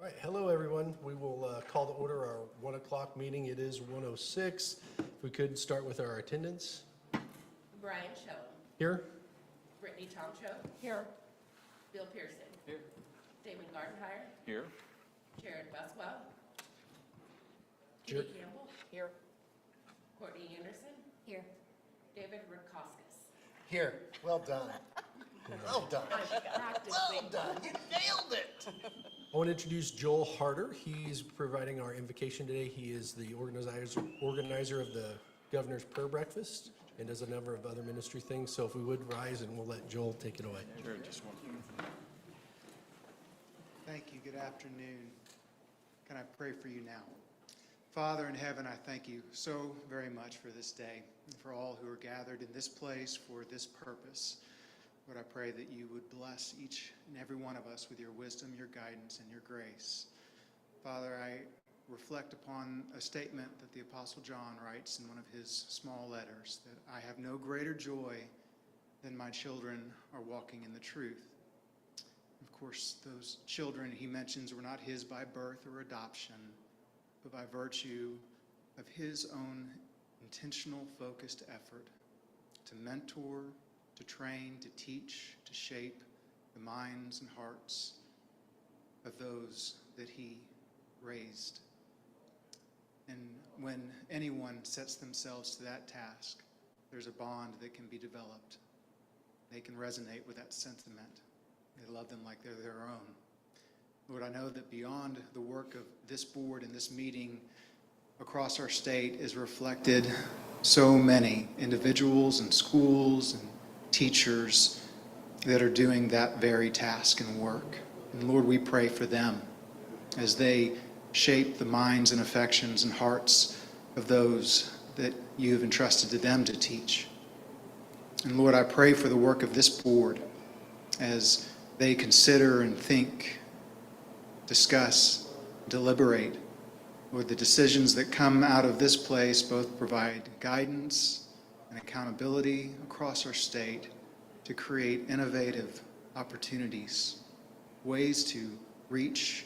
All right, hello everyone. We will call to order our 1 o'clock meeting. It is 1:06. If we could start with our attendance. Brian Schoen. Here. Brittany Tomcho. Here. Bill Pearson. Here. Damon Gardenhire. Here. Jared Buswell. Jer- Katie Campbell. Here. Courtney Anderson. Here. David Rudkowskis. Here, well done. Well done. Practicing. Well done, you nailed it. I want to introduce Joel Harder. He's providing our invocation today. He is the organizer of the Governor's Prayer Breakfast and does a number of other ministry things. So if we would rise, and we'll let Joel take it away. Sure, just one. Thank you. Good afternoon. Can I pray for you now? Father in heaven, I thank you so very much for this day and for all who are gathered in this place for this purpose. Lord, I pray that you would bless each and every one of us with your wisdom, your guidance, and your grace. Father, I reflect upon a statement that the Apostle John writes in one of his small letters, that I have no greater joy than my children are walking in the truth. Of course, those children he mentions were not his by birth or adoption, but by virtue of his own intentional, focused effort to mentor, to train, to teach, to shape the minds and hearts of those that he raised. And when anyone sets themselves to that task, there's a bond that can be developed. They can resonate with that sentiment. They love them like they're their own. Lord, I know that beyond the work of this board and this meeting across our state is reflected so many individuals and schools and teachers that are doing that very task and work. And Lord, we pray for them as they shape the minds and affections and hearts of those that you have entrusted to them to teach. And Lord, I pray for the work of this board as they consider and think, discuss, deliberate. Lord, the decisions that come out of this place both provide guidance and accountability across our state to create innovative opportunities, ways to reach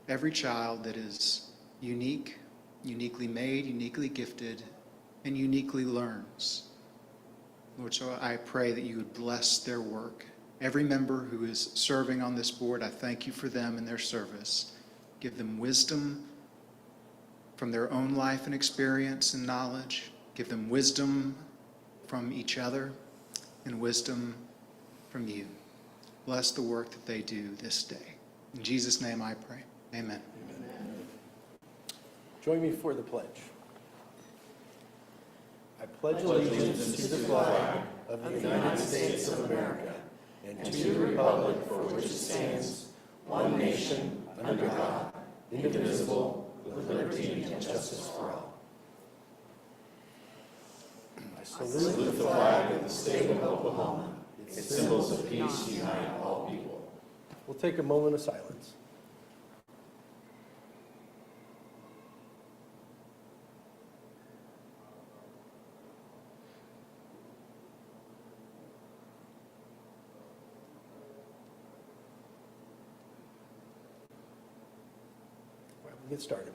every child that is unique, uniquely made, uniquely gifted, and uniquely learns. Lord, so I pray that you would bless their work. Every member who is serving on this board, I thank you for them and their service. Give them wisdom from their own life and experience and knowledge. Give them wisdom from each other and wisdom from you. Bless the work that they do this day. In Jesus' name I pray. Amen. Join me for the pledge. I pledge allegiance to the flag of the United States of America and to the republic for which it stands, one nation, under God, indivisible, with liberty and justice for all. I salute the flag of the state of Oklahoma, its symbols of peace unite all people. We'll take a moment of silence. We'll get started.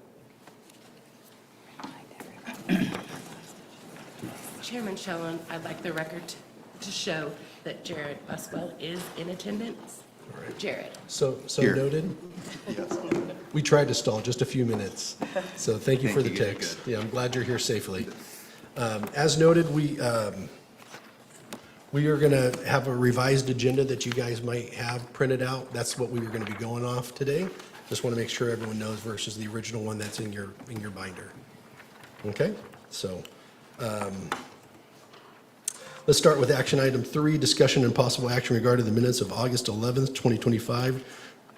Chairman Schoen, I'd like the record to show that Jared Buswell is in attendance. All right. Jared. So Here. noted. Yes. We tried to stall just a few minutes, so thank you for the Thank you. text. Yeah, I'm glad you're here safely. As noted, we are going to have a revised agenda that you guys might have printed out. That's what we were going to be going off today. Just want to make sure everyone knows versus the original one that's in your binder. Okay, so let's start with action item 3, discussion and possible action regarding the minutes of August 11th, 2025,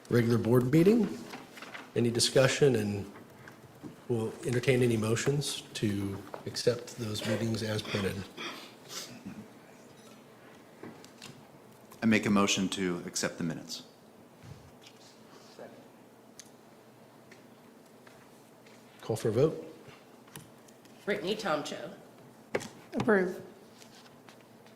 regular board meeting. Any discussion, and we'll entertain any motions to accept those meetings as printed. I make a motion to accept the minutes. Call for a vote. Brittany Tomcho. Approve.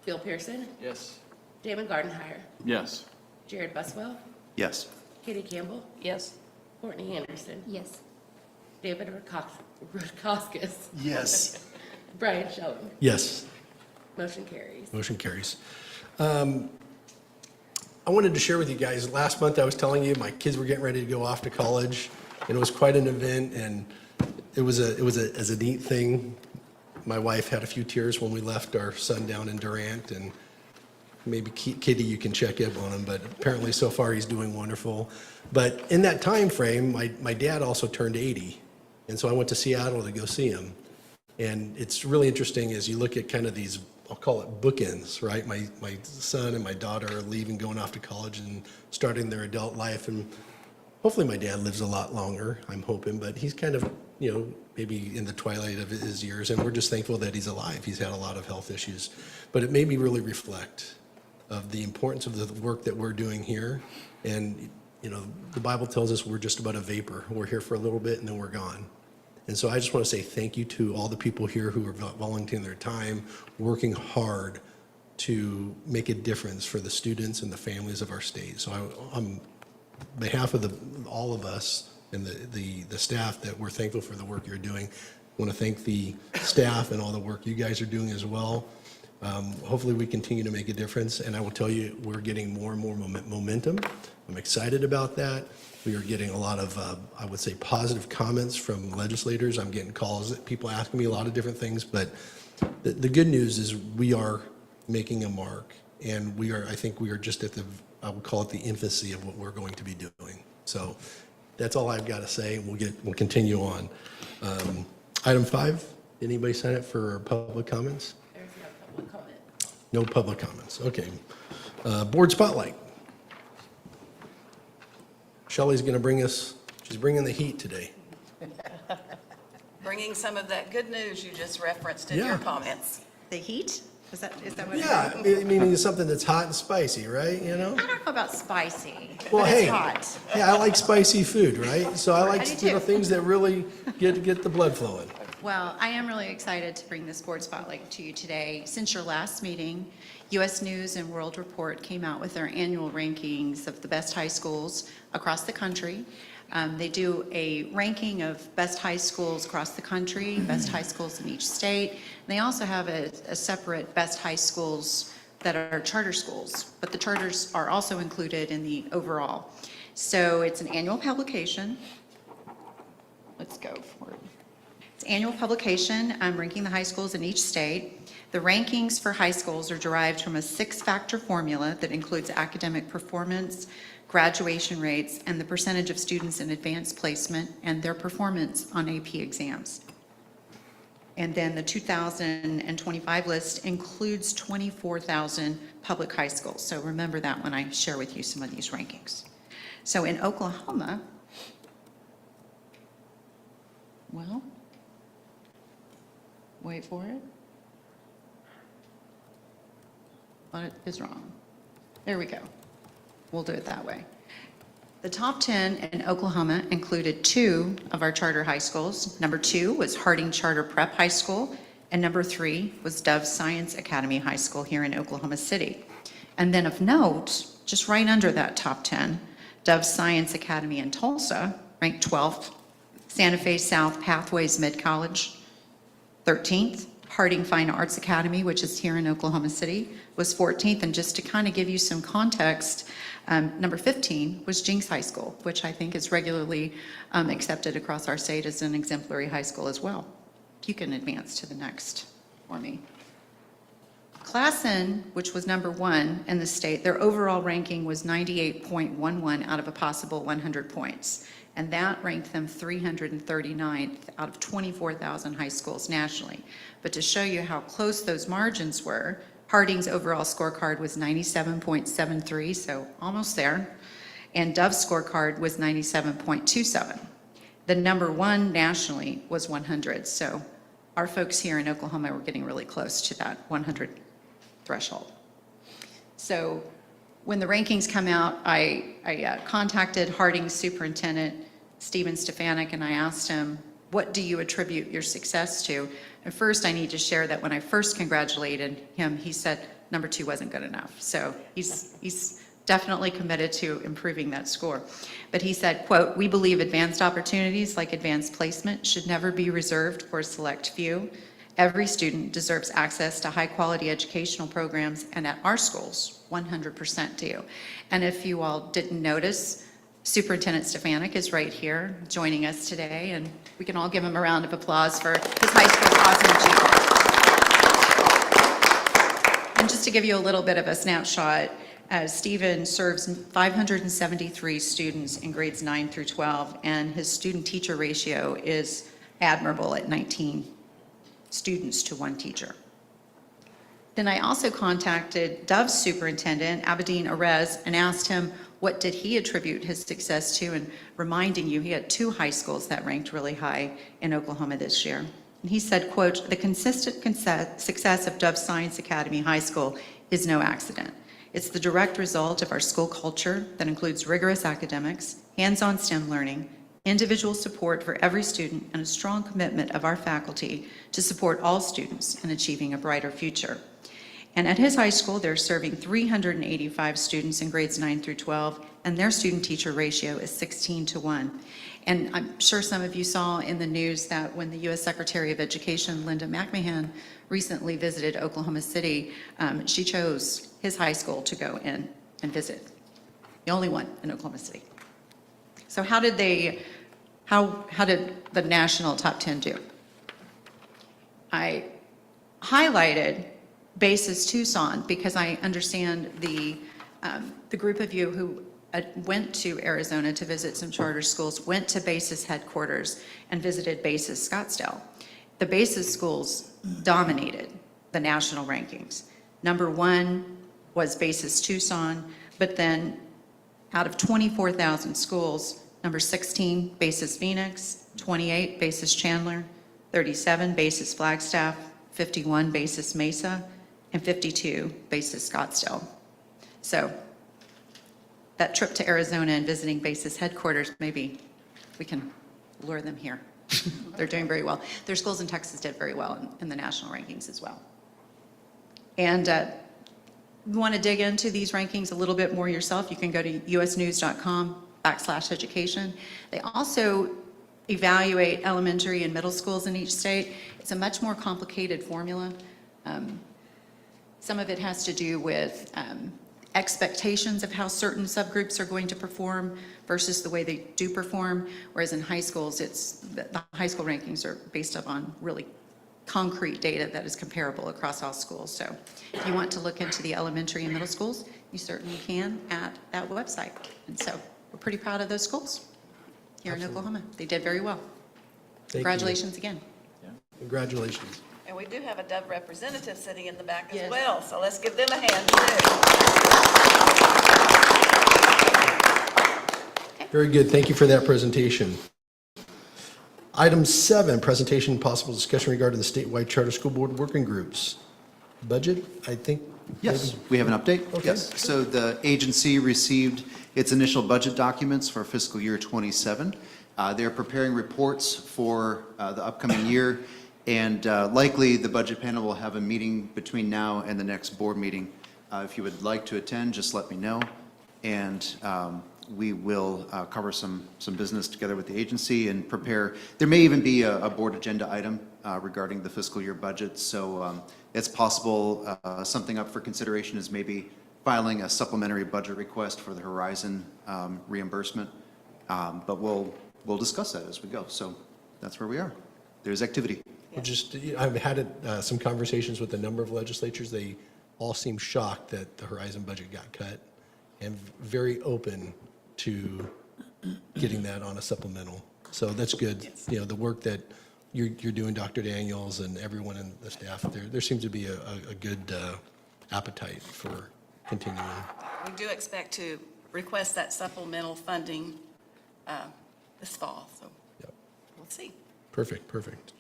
Bill Pearson. Yes. Damon Gardenhire. Yes. Jared Buswell. Yes. Katie Campbell. Yes. Courtney Anderson, Yes. David Rudkowskis, Yes. Brian Sheldon. Yes. Motion carries. Motion carries. I wanted to share with you guys, last month I was telling you my kids were getting ready to go off to college, and it was quite an event, and it was a neat thing. My wife had a few tears when we left our son down in Durant, and maybe Kitty, you can check up on him, but apparently so far he's doing wonderful. But in that time frame, my dad also turned 80, and so I went to Seattle to go see him. And it's really interesting as you look at kind of these, I'll call it bookends, right? My son and my daughter are leaving, going off to college and starting their adult life. And hopefully my dad lives a lot longer, I'm hoping, but he's kind of, maybe in the twilight of his years. And we're just thankful that he's alive. He's had a lot of health issues. But it made me really reflect of the importance of the work that we're doing here. And, the Bible tells us we're just about a vapor. We're here for a little bit and then we're gone. And so I just want to say thank you to all the people here who are volunteering their time, working hard to make a difference for the students and the families of our state. So on behalf of all of us and the staff, that we're thankful for the work you're doing. I want to thank the staff and all the work you guys are doing as well. Hopefully we continue to make a difference, and I will tell you, we're getting more and more momentum. I'm excited about that. We are getting a lot of, I would say, positive comments from legislators. I'm getting calls, people asking me a lot of different things, but the good news is we are making a mark, and I think we are just at I would call it the infancy of what we're going to be doing. So that's all I've got to say. We'll continue on. Item 5, anybody sign up for public comments? There's no public comment. No public comments, okay. Board spotlight. Shelley's going to she's bringing the heat today. Bringing some of that good news you just referenced in Yeah. your comments. The heat? Is that what? Yeah, I mean, it's something that's hot and spicy, right, I don't know about spicy, Well, but hey, it's hot. yeah, I like spicy food, right? So I like, I do too. things that really get the blood flowing. Well, I am really excited to bring this board spotlight to you today. Since your last meeting, U.S. News and World Report came out with their annual rankings of the best high schools across the country. They do a ranking of best high schools across the country, best high schools in each state. And they also have a separate best high schools that are charter schools, but the charters are also included in the overall. So it's an annual publication. Let's go for it. It's an annual publication ranking the high schools in each state. The rankings for high schools are derived from a 6-factor formula that includes academic performance, graduation rates, and the percentage of students in advanced placement and their performance on AP exams. And then the 2025 list includes 24,000 public high schools. So remember that when I share with you some of these rankings. So in Oklahoma, well, wait for it. What is wrong? There we go. We'll do it that way. The top 10 in Oklahoma included 2 of our charter high schools. Number 2 was Harding Charter Prep High School, and number 3 was Dove Science Academy High School here in Oklahoma City. And then of note, just right under that top 10, Dove Science Academy in Tulsa, ranked 12th. Santa Fe South Pathways Mid-College, 13th. Harding Fine Arts Academy, which is here in Oklahoma City, was 14th. And just to kind of give you some context, number 15 was Jinx High School, which I think is regularly accepted across our state as an exemplary high school as well. You can advance to the next for me. Classen, which was number 1 in the state, their overall ranking was 98.11 out of a possible 100 points. And that ranked them 339th out of 24,000 high schools nationally. But to show you how close those margins were, Harding's overall scorecard was 97.73, so almost there. And Dove's scorecard was 97.27. The number 1 nationally was 100. So our folks here in Oklahoma were getting really close to that 100 threshold. So when the rankings come out, I contacted Harding's superintendent, Stephen Stefanik, and I asked him, what do you attribute your success to? And first, I need to share that when I first congratulated him, he said number 2 wasn't good enough. So he's definitely committed to improving that score. But he said, quote, "We believe advanced opportunities like advanced placement should never be reserved for a select few. Every student deserves access to high-quality educational programs, and at our schools, 100% do." And if you all didn't notice, Superintendent Stefanik is right here joining us today, and we can all give him a round of applause for his high school's awesome achievement. And just to give you a little bit of a snapshot, Stephen serves 573 students in grades 9 through 12, and his student-teacher ratio is admirable at 19 students to 1 teacher. Then I also contacted Dove's superintendent, Abedin Arez, and asked him what did he attribute his success to, and reminding you, he had 2 high schools that ranked really high in Oklahoma this year. And he said, quote, "The consistent success of Dove Science Academy High School is no accident. It's the direct result of our school culture that includes rigorous academics, hands-on STEM learning, individual support for every student, and a strong commitment of our faculty to support all students in achieving a brighter future." And at his high school, they're serving 385 students in grades 9 through 12, and their student-teacher ratio is 16 to 1. And I'm sure some of you saw in the news that when the U.S. Secretary of Education, Linda McMahon, recently visited Oklahoma City, she chose his high school to go in and visit. The only one in Oklahoma City. So how did the national top 10 do? I highlighted Basis Tucson because I understand the group of you who went to Arizona to visit some charter schools, went to Basis headquarters and visited Basis Scottsdale. The Basis schools dominated the national rankings. Number 1 was Basis Tucson, but then out of 24,000 schools, number 16, Basis Phoenix, 28, Basis Chandler, 37, Basis Flagstaff, 51, Basis Mesa, and 52, Basis Scottsdale. So that trip to Arizona and visiting Basis headquarters, maybe we can lure them here. They're doing very well. Their schools in Texas did very well in the national rankings as well. And you want to dig into these rankings a little bit more yourself, you can go to usnews.com/education. They also evaluate elementary and middle schools in each state. It's a much more complicated formula. Some of it has to do with expectations of how certain subgroups are going to perform versus the way they do perform, whereas in high schools, the high school rankings are based upon really concrete data that is comparable across all schools. So if you want to look into the elementary and middle schools, you certainly can at that website. And so we're pretty proud of those schools here in Oklahoma. They did very well. Thank you. Congratulations again. Congratulations. And we do have a Dove representative sitting in the back as Yes. well, so let's give them a hand too. Very good. Thank you for that presentation. Item 7, presentation and possible discussion regarding the statewide charter school board working groups. Budget, I think. Yes, we have an update. Okay. Yes. So the agency received its initial budget documents for fiscal year '27. They're preparing reports for the upcoming year, and likely the budget panel will have a meeting between now and the next board meeting. If you would like to attend, just let me know, and we will cover some business together with the agency and prepare. There may even be a board agenda item regarding the fiscal year budget, so it's possible something up for consideration is maybe filing a supplementary budget request for the Horizon reimbursement, but we'll discuss that as we go. So that's where we are. There's activity. Well, I've had some conversations with a number of legislatures. They all seem shocked that the Horizon budget got cut and very open to getting that on a supplemental. So that's good. You know, the work that you're doing, Dr. Daniels and everyone in the staff, there seems to be a good appetite for continuing. We do expect to request that supplemental funding this fall, so Yep. we'll see. Perfect.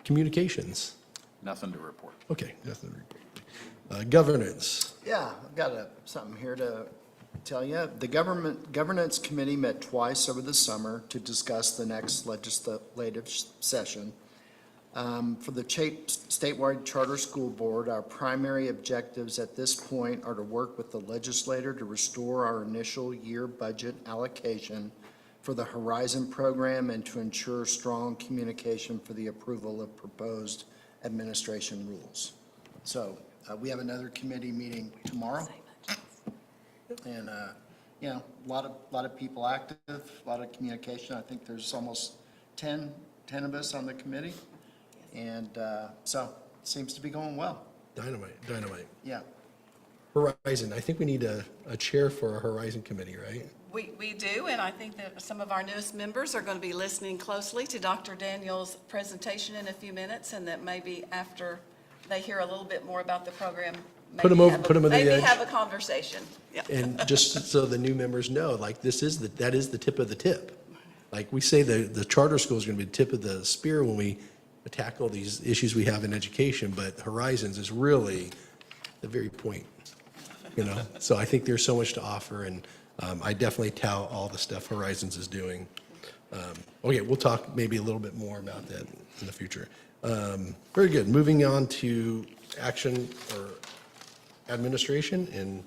Communications. Nothing to report. Okay, nothing to report. Governance. Yeah, I've got something here to tell you. The Governance Committee met twice over the summer to discuss the next legislative session. For the statewide charter school board, our primary objectives at this point are to work with the legislator to restore our initial year budget allocation for the Horizon program and to ensure strong communication for the approval of proposed administration rules. So we have another committee meeting tomorrow. And, a lot of people active, a lot of communication. I think there's almost 10 of us on the committee. And so it seems to be going well. Dynamite. Yeah. Horizon, I think we need a chair for a Horizon committee, right? We do, and I think that some of our newest members are going to be listening closely to Dr. Daniel's presentation in a few minutes, and that maybe after they hear a little bit more about the program, Put 'em over- put 'em on the maybe edge. have a conversation. Yeah. And just so the new members know, like, that is the tip of the tip. Like, we say the charter school is going to be the tip of the spear when we tackle these issues we have in education, but Horizons is really the very point, So I think there's so much to offer, and I definitely tout all the stuff Horizons is doing. Okay, we'll talk maybe a little bit more about that in the future. Very good. Moving on to action or administration in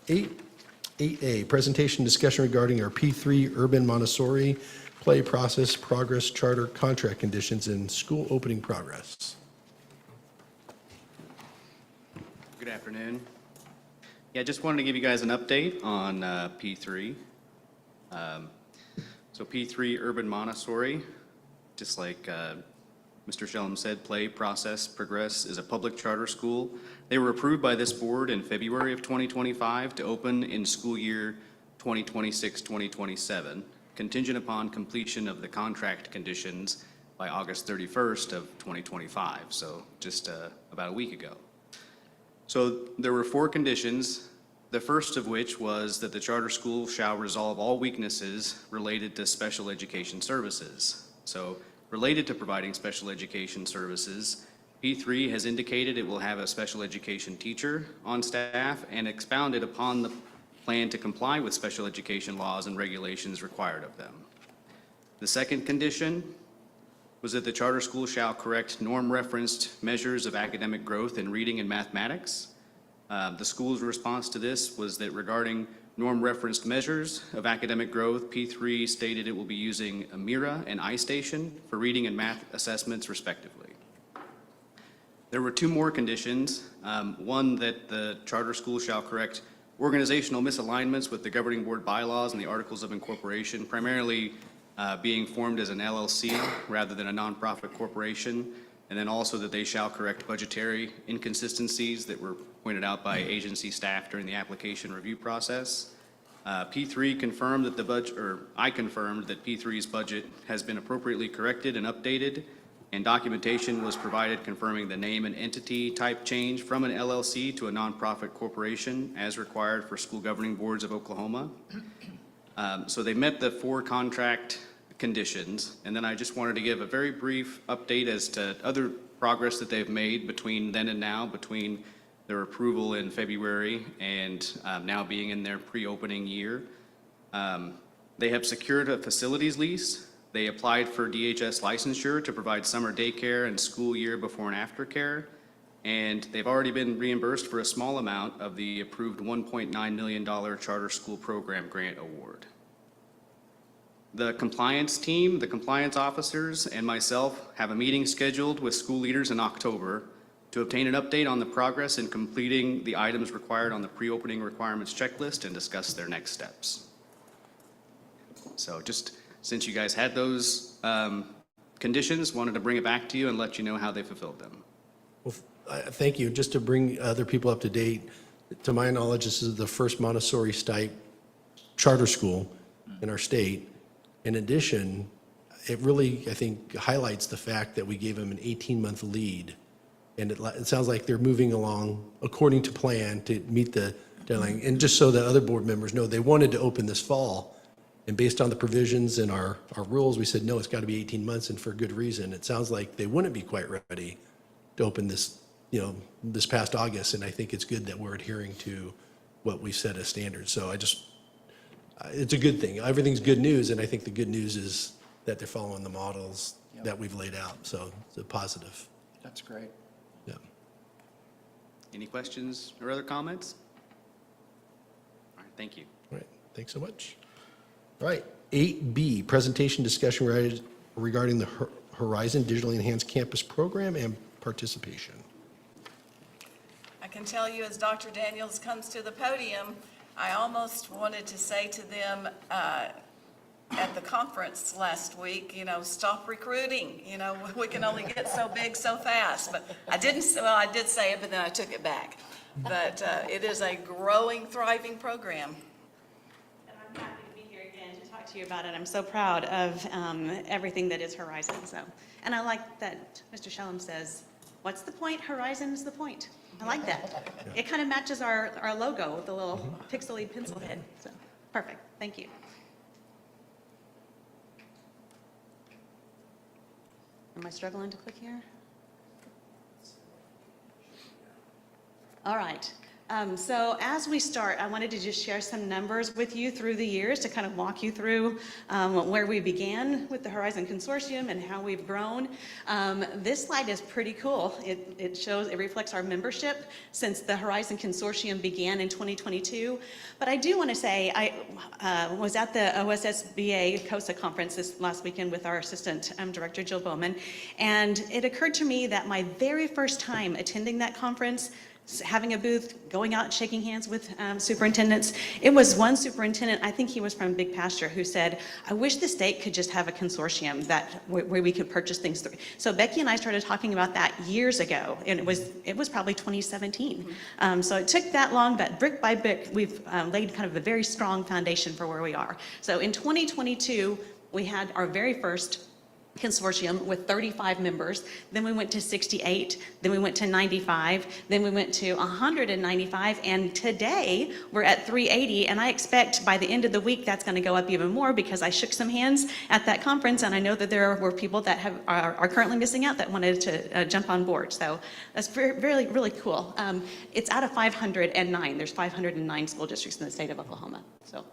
8A, presentation discussion regarding our P3 urban Montessori play process progress charter contract conditions and school opening progress. Good afternoon. Yeah, just wanted to give you guys an update on P3. So P3 Urban Montessori, just like Mr. Shellham said, Play, Process, Progress is a public charter school. They were approved by this board in February of 2025 to open in school year 2026-2027, contingent upon completion of the contract conditions by August 31st of 2025, so just about a week ago. So there were 4 conditions, the first of which was that the charter school shall resolve all weaknesses related to special education services. So related to providing special education services, P3 has indicated it will have a special education teacher on staff and expounded upon the plan to comply with special education laws and regulations required of them. The second condition was that the charter school shall correct norm-referenced measures of academic growth in reading and mathematics. The school's response to this was that regarding norm-referenced measures of academic growth, P3 stated it will be using a MIRA and iStation for reading and math assessments respectively. There were 2 more conditions. One, that the charter school shall correct organizational misalignments with the governing board bylaws and the articles of incorporation, primarily being formed as an LLC rather than a nonprofit corporation, and then also that they shall correct budgetary inconsistencies that were pointed out by agency staff during the application review process. P3 confirmed that I confirmed that P3's budget has been appropriately corrected and updated, and documentation was provided confirming the name and entity type change from an LLC to a nonprofit corporation as required for school governing boards of Oklahoma. So they met the 4 contract conditions, and then I just wanted to give a very brief update as to other progress that they've made between then and now, between their approval in February and now being in their pre-opening year. They have secured a facilities lease. They applied for DHS licensure to provide summer daycare and school year before and after care, and they've already been reimbursed for a small amount of the approved $1.9 million charter school program grant award. The compliance team, the compliance officers, and myself have a meeting scheduled with school leaders in October to obtain an update on the progress in completing the items required on the pre-opening requirements checklist and discuss their next steps. So just since you guys had those conditions, wanted to bring it back to you and let you know how they fulfilled them. Well, thank you. Just to bring other people up to date, to my knowledge, this is the first Montessori type charter school in our state. In addition, it really, I think, highlights the fact that we gave them an 18-month lead. And it sounds like they're moving along according to plan to meet the deadline. And just so that other board members know, they wanted to open this fall. And based on the provisions in our rules, we said, no, it's got to be 18 months, and for good reason. It sounds like they wouldn't be quite ready to open this, this past August. And I think it's good that we're adhering to what we set as standards. So it's a good thing. Everything's good news, and I think the good news is that they're following the models, that we've laid out, so it's a positive. That's great. Yeah. Any questions or other comments? All right, thank you. All right, thanks so much. All right, 8B, presentation discussion regarding the Horizon Digitally Enhanced Campus Program and participation. I can tell you, as Dr. Daniels comes to the podium, I almost wanted to say to them at the conference last week, stop recruiting. We can only get so big so fast. But I did say it, but then I took it back. But it is a growing, thriving program. And I'm happy to be here again to talk to you about it. I'm so proud of everything that is Horizon. And I like that Mr. Shellum says, what's the point? Horizon is the point. I like that. It kind of matches our logo with the little pixely pencil head. So, perfect. Thank you. Am I struggling to click here? All right. So as we start, I wanted to just share some numbers with you through the years to kind of walk you through where we began with the Horizon Consortium and how we've grown. This slide is pretty cool. It reflects our membership since the Horizon Consortium began in 2022. But I do want to say I was at the OSSBA COSA conference this last weekend with our Assistant Director, Jill Bowman, and it occurred to me that my very first time attending that conference, having a booth, going out, shaking hands with superintendents. It was one superintendent, I think he was from Big Pasture, who said, I wish the state could just have a consortium where we could purchase things through. So Becky and I started talking about that years ago, and it was probably 2017. So it took that long, but brick by brick, we've laid kind of a very strong foundation for where we are. So in 2022, we had our very first consortium with 35 members, then we went to 68, then we went to 95, then we went to 195, and today we're at 380, and I expect by the end of the week that's going to go up even more because I shook some hands at that conference, and I know that there were people that are currently missing out that wanted to jump on board, so that's really, really cool. It's out of 509. There's 509 school districts in the state of Oklahoma, so.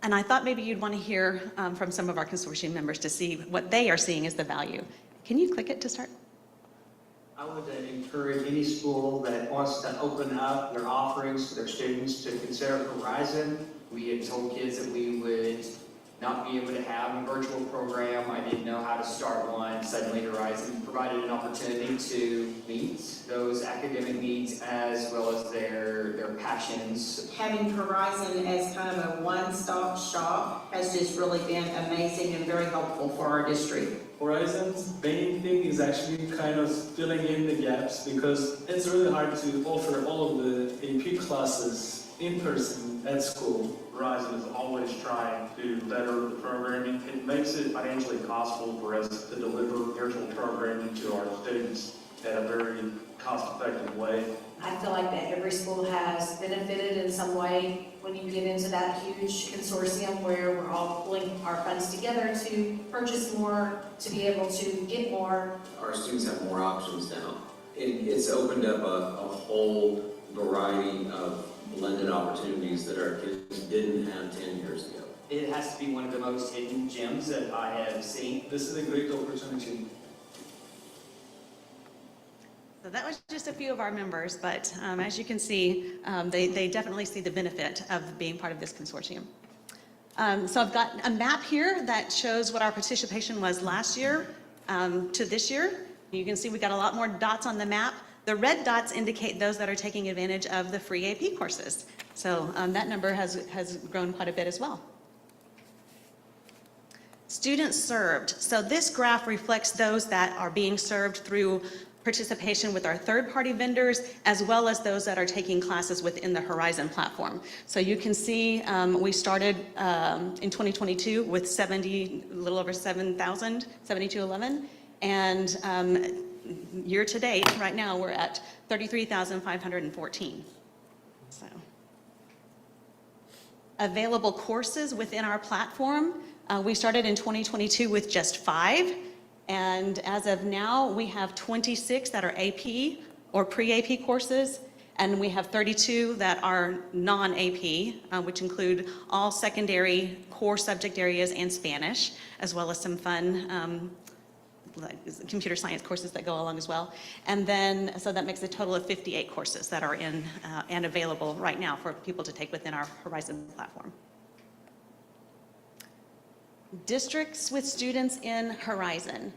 And I thought maybe you'd want to hear from some of our consortium members to see what they are seeing as the value. Can you click it to start? I would encourage any school that wants to open up their offerings to their students to consider Horizon. We had told kids that we would not be able to have a virtual program. I didn't know how to start one. Suddenly Horizon provided an opportunity to meet those academic needs as well as their passions. Having Horizon as kind of a one-stop shop has just really been amazing and very helpful for our district. Horizon's main thing is actually kind of filling in the gaps because it's really hard to offer all of the AP classes in person at school. Horizon is always trying to better the programming. It makes it financially possible for us to deliver virtual programming to our students in a very cost-effective way. I feel like that every school has benefited in some way when you get into that huge consortium where we're all pulling our funds together to purchase more, to be able to get more. Our students have more options now. It's opened up a whole variety of blended opportunities that our kids didn't have 10 years ago. It has to be one of the most hidden gems that I have seen. This is a great opportunity. So that was just a few of our members, but as you can see, they definitely see the benefit of being part of this consortium. So I've got a map here that shows what our participation was last year to this year. You can see we got a lot more dots on the map. The red dots indicate those that are taking advantage of the free AP courses. So that number has grown quite a bit as well. Students served. So this graph reflects those that are being served through participation with our third-party vendors, as well as those that are taking classes within the Horizon platform. So you can see we started in 2022 with a little over 7,000, 7,211, and year to date, right now, we're at 33,514. So, available courses within our platform, we started in 2022 with just 5, and as of now, we have 26 that are AP or pre-AP courses, And we have 32 that are non-AP, which include all secondary core subject areas and Spanish, as well as some fun like computer science courses that go along as well. And then, so that makes a total of 58 courses that are in and available right now for people to take within our Horizon platform. Districts with students in Horizon.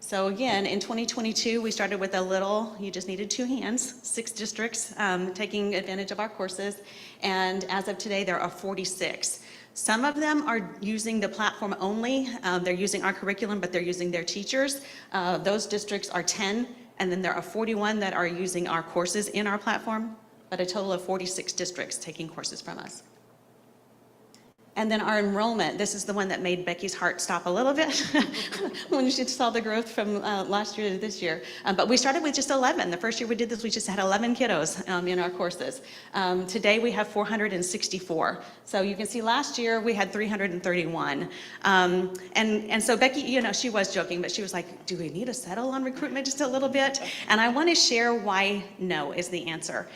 So again, in 2022, we started with a little, you just needed 2 hands, 6 districts taking advantage of our courses. And as of today, there are 46. Some of them are using the platform only. They're using our curriculum, but they're using their teachers. Those districts are 10, and then there are 41 that are using our courses in our platform, but a total of 46 districts taking courses from us. And then our enrollment, this is the one that made Becky's heart stop a little bit when she saw the growth from last year to this year. But we started with just 11. The first year we did this, we just had 11 kiddos in our courses. Today we have 464. So you can see last year we had 331. And so Becky, you know, she was joking, but she was like, do we need to settle on recruitment just a little bit? And I want to share why no is the answer.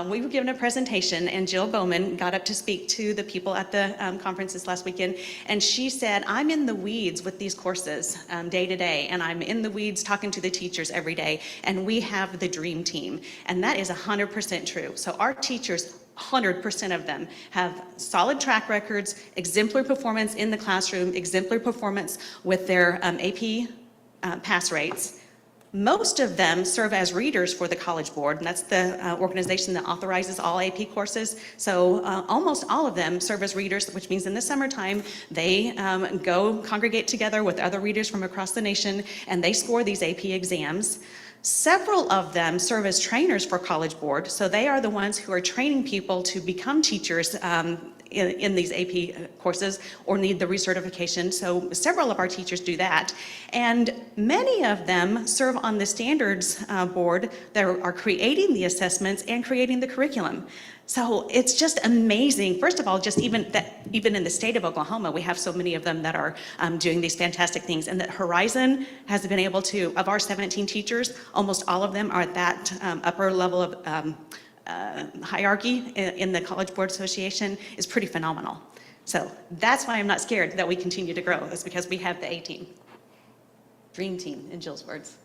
We were given a presentation, and Jill Bowman got up to speak to the people at the conference this last weekend, and she said, I'm in the weeds with these courses day to day, and I'm in the weeds talking to the teachers every day, and we have the dream team. And that is 100% true. So our teachers, 100% of them have solid track records, exemplary performance in the classroom, exemplary performance with their AP pass rates. Most of them serve as readers for the College Board, and that's the organization that authorizes all AP courses. So almost all of them serve as readers, which means in the summertime, they go congregate together with other readers from across the nation, and they score these AP exams. Several of them serve as trainers for College Board, so they are the ones who are training people to become teachers in these AP courses or need the recertification. So several of our teachers do that. And many of them serve on the standards board that are creating the assessments and creating the curriculum. So it's just amazing. First of all, just even in the state of Oklahoma, we have so many of them that are doing these fantastic things. And that Horizon has been able to, of our 17 teachers, almost all of them are at that upper level of hierarchy in the College Board Association is pretty phenomenal. So that's why I'm not scared that we continue to grow. It's because we have the A team, dream team in Jill's words.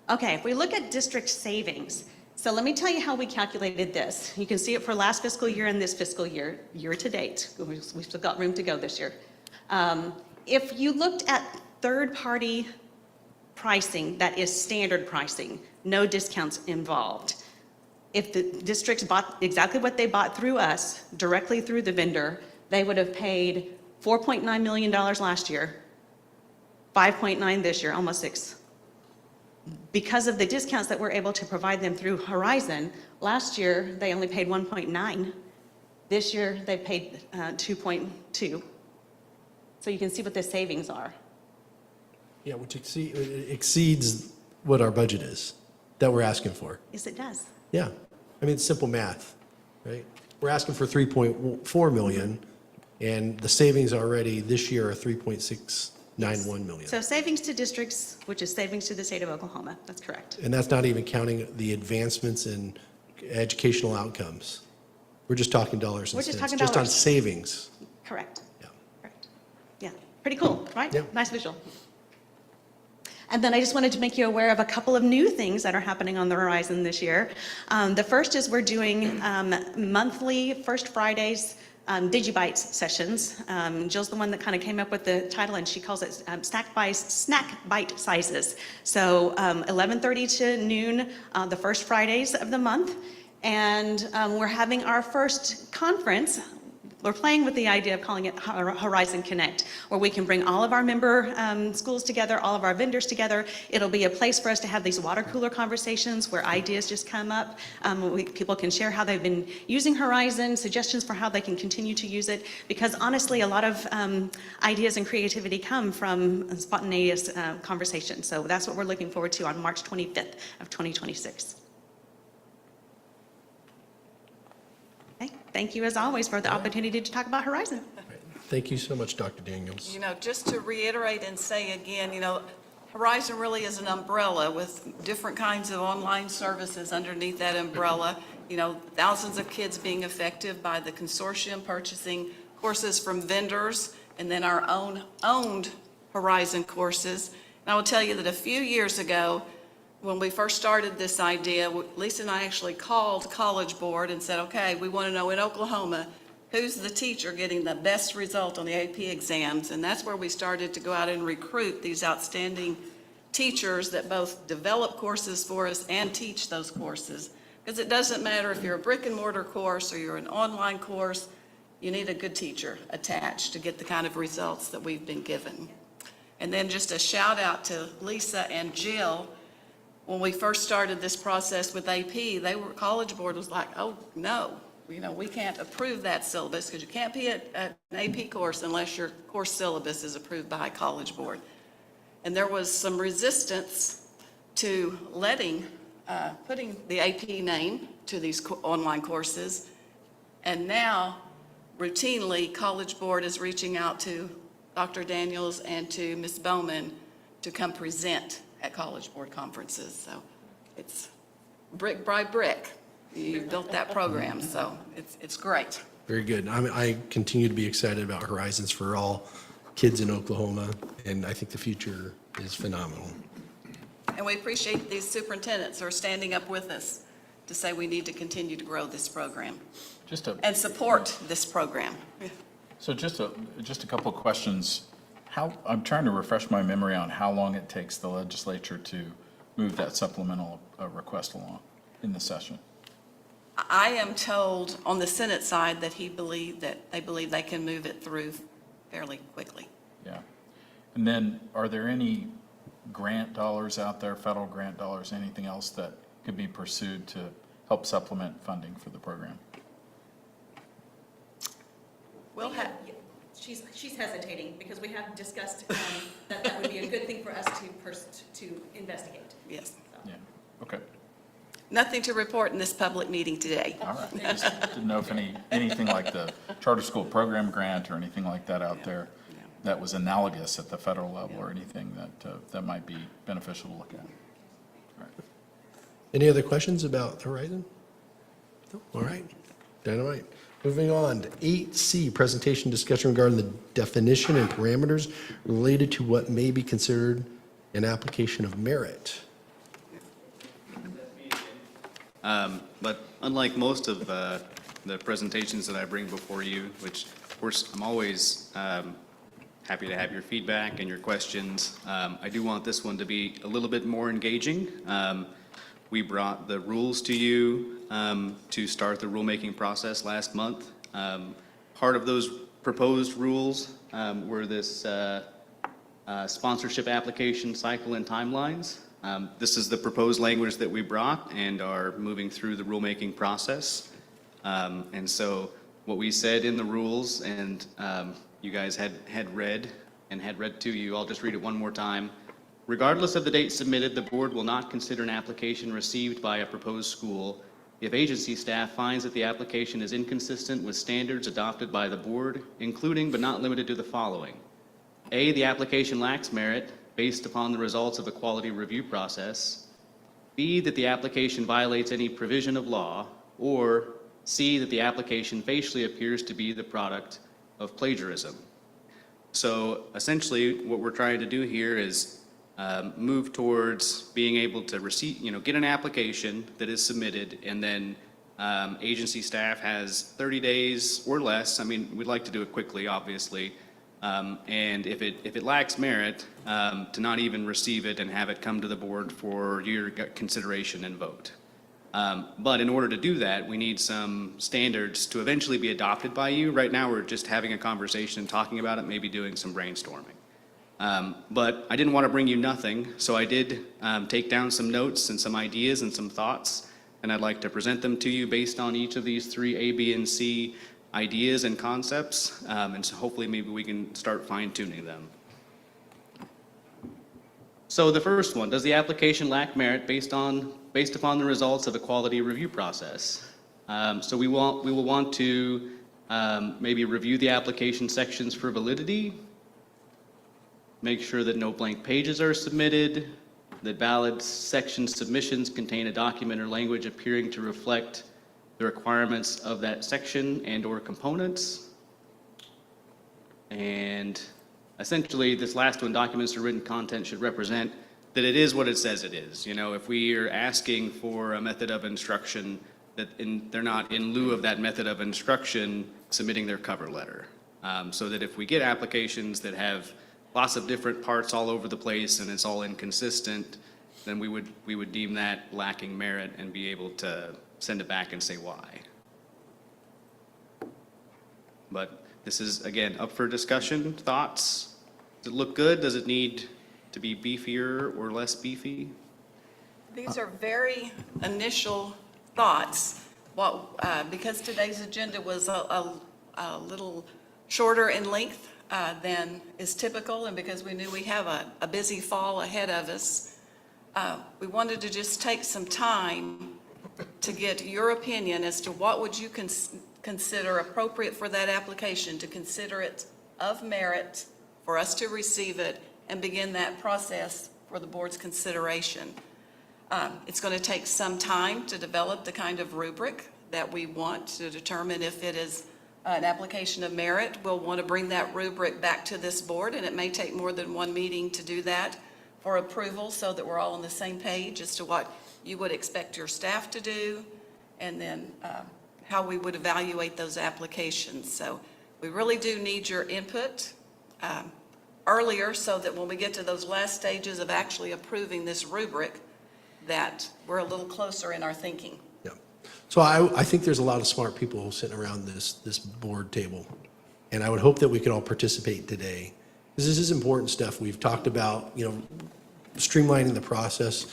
Okay, if we look at district savings, so let me tell you how we calculated this. You can see it for last fiscal year and this fiscal year, year to date. We've still got room to go this year. If you looked at third-party pricing, that is standard pricing, no discounts involved. If the districts bought exactly what they bought through us, directly through the vendor, they would have paid $4.9 million last year, 5.9 this year, almost 6. Because of the discounts that we're able to provide them through Horizon, last year they only paid 1.9. This year they paid 2.2. So you can see what the savings are. Yeah, which exceeds what our budget is that we're asking for. Yes, it does. Yeah, I mean, it's simple math, right? We're asking for 3.4 million, and the savings already this year are 3.691 million. So savings to districts, which is savings to the state of Oklahoma. That's correct. And that's not even counting the advancements in educational outcomes. We're just talking dollars and We're just cents. talking Just on dollars. savings. Correct. Yeah. Correct. Yeah, pretty cool, right? Yeah. Nice visual. And then I just wanted to make you aware of a couple of new things that are happening on the horizon this year. The first is we're doing monthly First Fridays DigiBytes sessions. Jill's the one that kind of came up with the title, and she calls it snack bite sizes. So 11:30 to noon, the first Fridays of the month. And we're having our first conference. We're playing with the idea of calling it Horizon Connect, where we can bring all of our member schools together, all of our vendors together. It'll be a place for us to have these water cooler conversations where ideas just come up. People can share how they've been using Horizon, suggestions for how they can continue to use it, because honestly, a lot of ideas and creativity come from spontaneous conversation. So that's what we're looking forward to on March 25th of 2026. Thank you, as always, for the opportunity to talk about Horizon. Thank you so much, Dr. Daniels. You know, just to reiterate and say again, you know, Horizon really is an umbrella with different kinds of online services underneath that umbrella. You know, thousands of kids being affected by the consortium purchasing courses from vendors, and then our own owned Horizon courses. And I will tell you that a few years ago, when we first started this idea, Lisa and I actually called College Board and said, okay, we want to know in Oklahoma, who's the teacher getting the best result on the AP exams? And that's where we started to go out and recruit these outstanding teachers that both develop courses for us and teach those courses. Because it doesn't matter if you're a brick and mortar course or you're an online course, you need a good teacher attached to get the kind of results that we've been given. And then just a shout out to Lisa and Jill. When we first started this process with AP, College Board was like, oh, no, you know, we can't approve that syllabus because you can't be an AP course unless your course syllabus is approved by College Board. And there was some resistance to putting the AP name to these online courses. And now, routinely, College Board is reaching out to Dr. Daniels and to Ms. Bowman to come present at College Board conferences. So it's brick by brick. You built that program, so it's great. Very good. I continue to be excited about Horizons for all kids in Oklahoma, and I think the future is phenomenal. And we appreciate these superintendents who are standing up with us to say we need to continue to grow this program and support this program. So just a couple of questions. I'm trying to refresh my memory on how long it takes the legislature to move that supplemental request along in the session. I am told on the Senate side that they believe they can move it through fairly quickly. Yeah. And then are there any grant dollars out there, federal grant dollars, anything else that could be pursued to help supplement funding for the program? We'll have. She's hesitating because we have discussed that would be a good thing for us to investigate. Yes. Yeah, okay. Nothing to report in this public meeting today. All right. Just didn't know if anything like the charter school program grant or anything like that out there that was analogous at the federal level or anything that might be beneficial to look at. All right. Any other questions about Horizon? No? All right. Dynamite. Moving on to 8C, presentation discussion regarding the definition and parameters related to what may be considered an application of merit. But unlike most of the presentations that I bring before you, which of course I'm always happy to have your feedback and your questions, I do want this one to be a little bit more engaging. We brought the rules to you to start the rulemaking process last month. Part of those proposed rules were this sponsorship application cycle and timelines. This is the proposed language that we brought and are moving through the rulemaking process. And so what we said in the rules, and you guys had read to you, I'll just read it one more time. Regardless of the date submitted, the board will not consider an application received by a proposed school if agency staff finds that the application is inconsistent with standards adopted by the board, including but not limited to the following. A, the application lacks merit based upon the results of a quality review process. B, that the application violates any provision of law. Or C, that the application facially appears to be the product of plagiarism. So essentially what we're trying to do here is move towards being able to receive, get an application that is submitted, and then agency staff has 30 days or less. I mean, we'd like to do it quickly, obviously. And if it lacks merit, to not even receive it and have it come to the board for your consideration and vote. But in order to do that, we need some standards to eventually be adopted by you. Right now, we're just having a conversation, talking about it, maybe doing some brainstorming. But I didn't want to bring you nothing, so I did take down some notes and some ideas and some thoughts, and I'd like to present them to you based on each of these three A, B, and C ideas and concepts, and so hopefully maybe we can start fine-tuning them. So the first one, does the application lack merit based upon the results of a quality review process? So we will want to maybe review the application sections for validity, make sure that no blank pages are submitted, that valid section submissions contain a document or language appearing to reflect the requirements of that section and/or components. And essentially, this last one, documents or written content should represent that it is what it says it is. You know, if we are asking for a method of instruction, they're not in lieu of that method of instruction submitting their cover letter. So that if we get applications that have lots of different parts all over the place and it's all inconsistent, then we would deem that lacking merit and be able to send it back and say why. But this is, again, up for discussion, thoughts. Does it look good? Does it need to be beefier or less beefy? These are very initial thoughts. Because today's agenda was a little shorter in length than is typical, and because we knew we have a busy fall ahead of us, we wanted to just take some time to get your opinion as to what would you consider appropriate for that application, to consider it of merit, for us to receive it, and begin that process for the board's consideration. It's going to take some time to develop the kind of rubric that we want to determine if it is an application of merit. We'll want to bring that rubric back to this board, and it may take more than one meeting to do that for approval, so that we're all on the same page as to what you would expect your staff to do, and then how we would evaluate those applications. So we really do need your input earlier, so that when we get to those last stages of actually approving this rubric, that we're a little closer in our thinking. Yeah. So I think there's a lot of smart people sitting around this board table, and I would hope that we could all participate today. This is important stuff. We've talked about, you know, streamlining the process,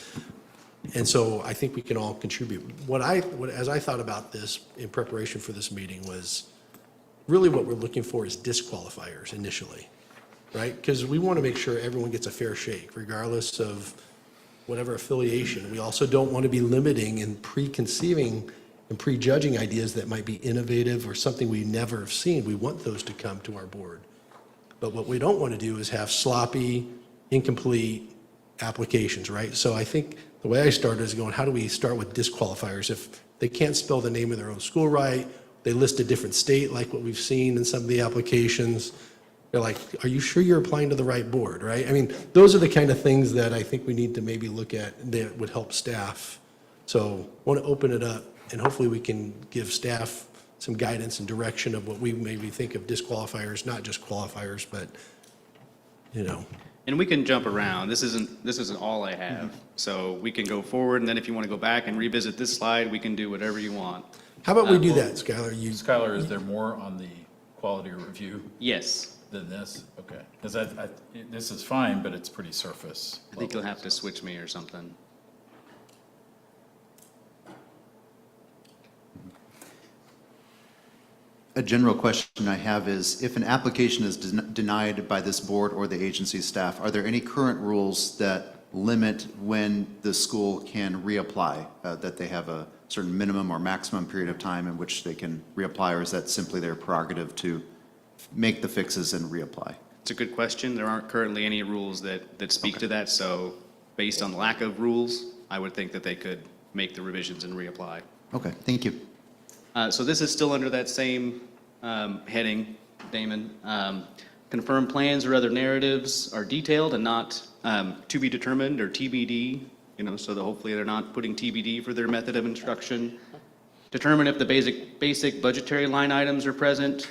and so I think we can all contribute. As I thought about this in preparation for this meeting, was really what we're looking for is disqualifiers initially, right? Because we want to make sure everyone gets a fair shake, regardless of whatever affiliation. We also don't want to be limiting and preconceiving and prejudging ideas that might be innovative or something we never have seen. We want those to come to our board. But what we don't want to do is have sloppy, incomplete applications, right? So I think the way I started is going, how do we start with disqualifiers? If they can't spell the name of their own school right, they list a different state like what we've seen in some of the applications, they're like, are you sure you're applying to the right board, right? I mean, those are the kind of things that I think we need to maybe look at that would help staff. So I want to open it up, and hopefully we can give staff some guidance and direction of what we maybe think of disqualifiers, not just qualifiers, but, you know. And we can jump around. This isn't all I have. So we can go forward, and then if you want to go back and revisit this slide, we can do whatever you want. How about we do that, Skylar? Skylar, is there more on the quality review Yes. than this? Okay, because this is fine, but it's pretty surface I think level. you'll have to switch me or something. A general question I have is, if an application is denied by this board or the agency staff, are there any current rules that limit when the school can reapply? That they have a certain minimum or maximum period of time in which they can reapply, or is that simply their prerogative to make the fixes and reapply? It's a good question. There aren't currently any rules that speak to that, so based on the lack of rules, I would think that they could make the revisions and reapply. Okay, thank you. So this is still under that same heading, Damon. Confirmed plans or other narratives are detailed and not to be determined or TBD, you know, so that hopefully they're not putting TBD for their method of instruction. Determine if the basic budgetary line items are present,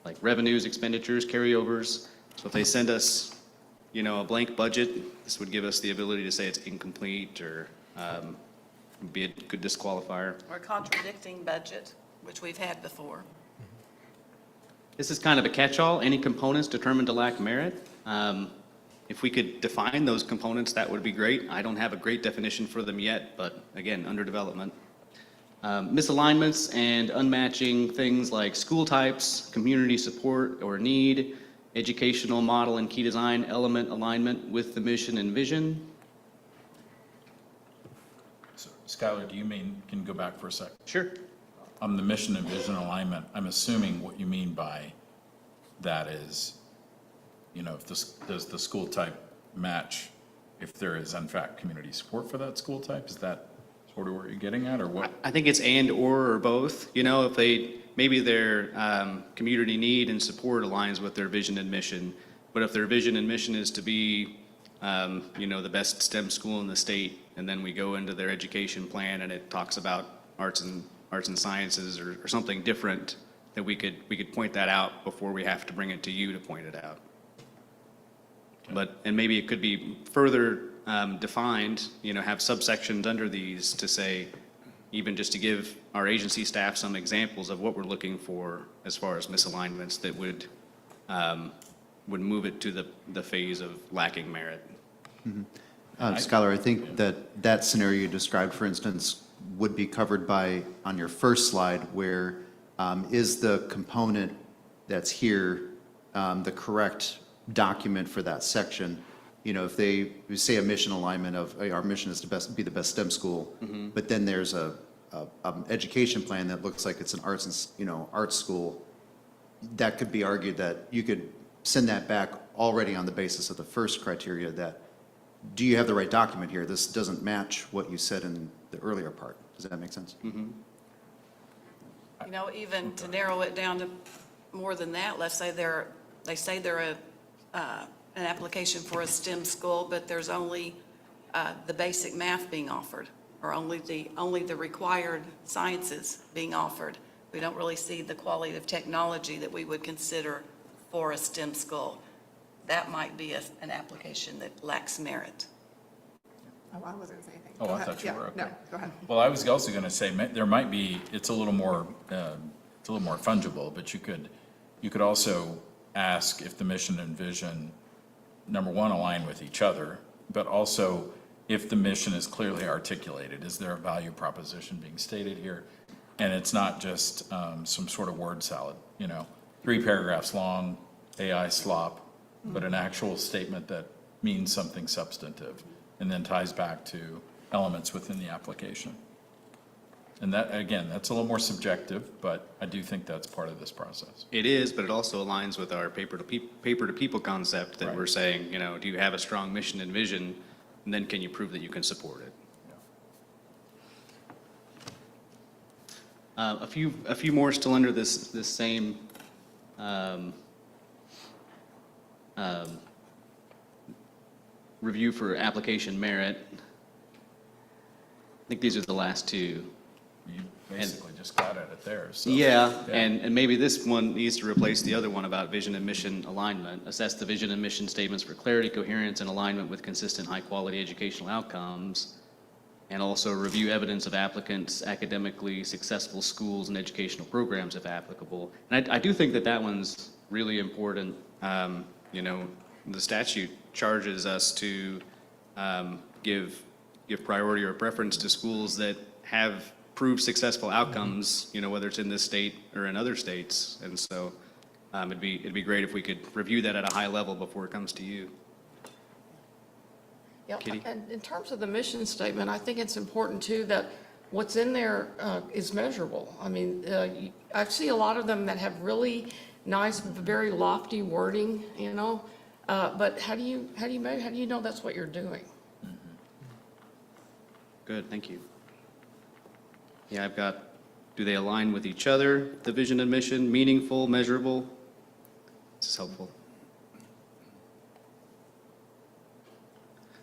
like revenues, expenditures, carryovers. So if they send us, you know, a blank budget, this would give us the ability to say it's incomplete or be a good disqualifier. Or contradicting budget, which we've had before. This is kind of a catch-all, any components determined to lack merit. If we could define those components, that would be great. I don't have a great definition for them yet, but again, under development. Misalignments and unmatching things like school types, community support or need, educational model and key design element alignment with the mission and vision. So, Skylar, do you mean, can you go back for a sec? Sure. On the mission and vision alignment, I'm assuming what you mean by that is, you know, if this, does the school type match if there is in fact community support for that school type? Is that sort of where you're getting at, or what? I think it's and or both, you know, if they, maybe their community need and support aligns with their vision and mission, but if their vision and mission is to be, you know, the best STEM school in the state, and then we go into their education plan and it talks about arts and sciences or something different, that we could point that out before we have to bring it to you to point it out. But, and maybe it could be further defined, you know, have subsections under these to say, even just to give our agency staff some examples of what we're looking for as far as misalignments that would move it to the phase of lacking merit. Skylar, I think that scenario you described, for instance, would be covered by, on your first slide, where is the component that's here the correct document for that section? You know, if they say a mission alignment of, hey, our mission is to be the best STEM school, but then there's a education plan that looks like it's an arts school, that could be argued that you could send that back already on the basis of the first criteria, that do you have the right document here? This doesn't match what you said in the earlier part. Does that make sense? You know, even to narrow it down to more than that, let's say they say they're an application for a STEM school, but there's only the basic math being offered, or only the required sciences being offered. We don't really see the quality of technology that we would consider for a STEM school. That might be an application that lacks merit. Oh, I wasn't going to say anything. Oh, Go I ahead. thought you Yeah, were, okay. No, go ahead. Well, I was also going to say, there might be, it's a little more fungible, but you could also ask if the mission and vision, number one, align with each other, but also if the mission is clearly articulated. Is there a value proposition being stated here? And it's not just some sort of word salad, you know, 3 paragraphs long, AI slop, but an actual statement that means something substantive and then ties back to elements within the application. And that, again, that's a little more subjective, but I do think that's part of this process. It is, but it also aligns with our paper to people concept that Right. we're saying, you know, do you have a strong mission and vision? And then can you prove that you can support it? A few more still under this same review for application merit. I think these are the last two. You basically just got at it there, so. Yeah, and maybe this one needs to replace the other one about vision and mission alignment. Assess the vision and mission statements for clarity, coherence, and alignment with consistent, high-quality educational outcomes. And also review evidence of applicants' academically successful schools and educational programs if applicable. And I do think that one's really important. You know, the statute charges us to give priority or preference to schools that have proved successful outcomes, you know, whether it's in this state or in other states. And so it'd be great if we could review that at a high level before it comes to you. Yeah, Kitty? and in terms of the mission statement, I think it's important too that what's in there is measurable. I mean, I see a lot of them that have really nice, very lofty wording, you know, but how do you measure? How do you know that's what you're doing? Good, thank you. Yeah, I've got, do they align with each other, the vision and mission, meaningful, measurable? This is helpful.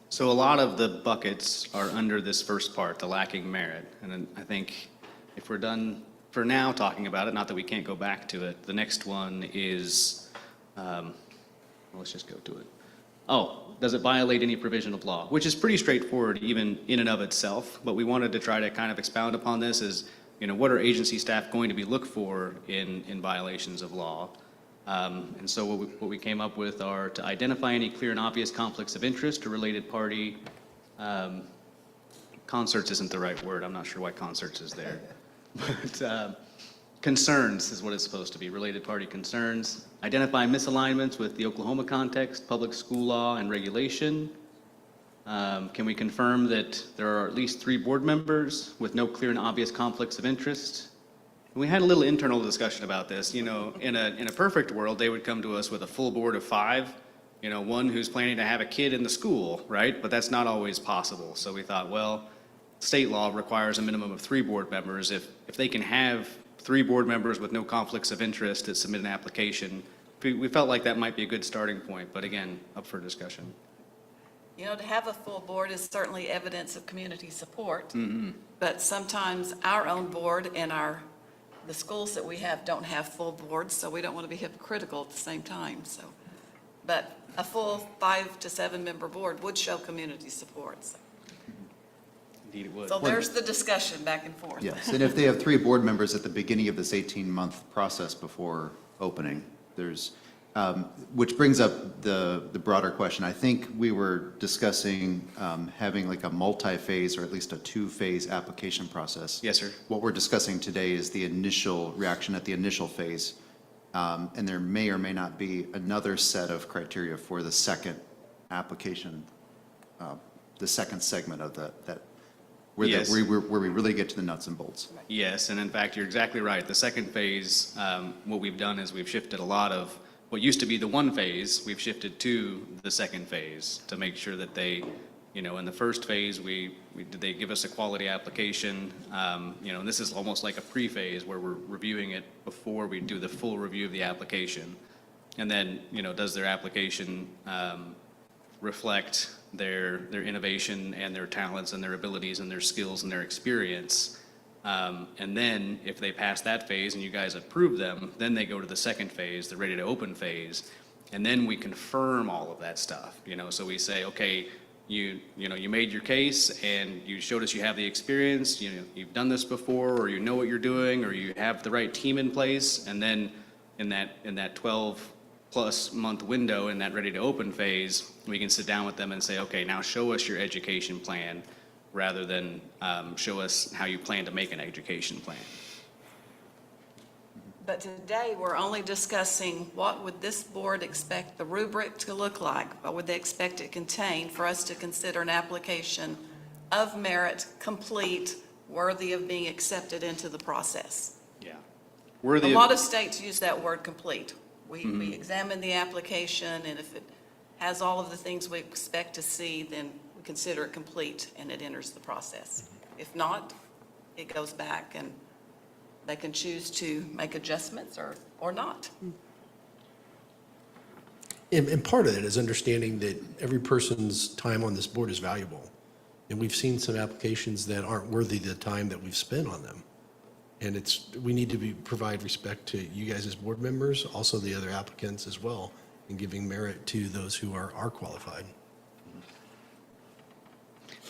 So a lot of the buckets are under this first part, the lacking merit. And then I think if we're done for now talking about it, not that we can't go back to it, the next one is, well, let's just go to it. Oh, does it violate any provision of law? Which is pretty straightforward even in and of itself, but we wanted to try to kind of expound upon this as, you know, what are agency staff going to be looked for in violations of law? And so what we came up with are to identify any clear and obvious conflicts of interest or related party. Concerts isn't the right word. I'm not sure why concerts is there. But concerns is what it's supposed to be, related party concerns. Identify misalignments with the Oklahoma context, public school law, and regulation. Can we confirm that there are at least 3 board members with no clear and obvious conflicts of interest? We had a little internal discussion about this. You know, in a perfect world, they would come to us with a full board of 5, one who's planning to have a kid in the school, right? But that's not always possible. So we thought, well, state law requires a minimum of 3 board members. If they can have 3 board members with no conflicts of interest that submit an application, we felt like that might be a good starting point, but again, up for discussion. To have a full board is certainly evidence of community support, but sometimes our own board and the schools that we have don't have full boards, so we don't want to be hypocritical at the same time, so. But a full 5 to 7 member board would show community support. So. Indeed it would. So there's the discussion back and forth. Yes, and if they have 3 board members at the beginning of this 18-month process before opening, there's, which brings up the broader question. I think we were discussing having like a multi-phase or at least a 2-phase application process. Yes, sir. What we're discussing today is the initial reaction at the initial phase. And there may or may not be another set of criteria for the second application, the second segment of that, where Yes. we really get to the nuts and bolts. Yes, and in fact, you're exactly right. The second phase, what we've done is we've shifted a lot of what used to be the 1 phase, we've shifted to the second phase to make sure that they, in the first phase, did they give us a quality application? And this is almost like a pre-phase where we're reviewing it before we do the full review of the application. And then, does their application reflect their innovation and their talents and their abilities and their skills and their experience? And then if they pass that phase and you guys approve them, then they go to the second phase, the ready to open phase. And then we confirm all of that stuff, so we say, okay, you made your case and you showed us you have the experience, you've done this before, or you know what you're doing, or you have the right team in place. And then in that 12+ month window, in that ready to open phase, we can sit down with them and say, okay, now show us your education plan, rather than show us how you plan to make an education plan. But today, we're only discussing what would this board expect the rubric to look like? What would they expect it contain for us to consider an application of merit, complete, worthy of being accepted into the process? Yeah. A lot of states use that word complete. We examine the application, and if it has all of the things we expect to see, then we consider it complete and it enters the process. If not, it goes back and they can choose to make adjustments or not. And part of it is understanding that every person's time on this board is valuable. And we've seen some applications that aren't worthy the time that we've spent on them. And we need to provide respect to you guys as board members, also the other applicants as well, and giving merit to those who are qualified.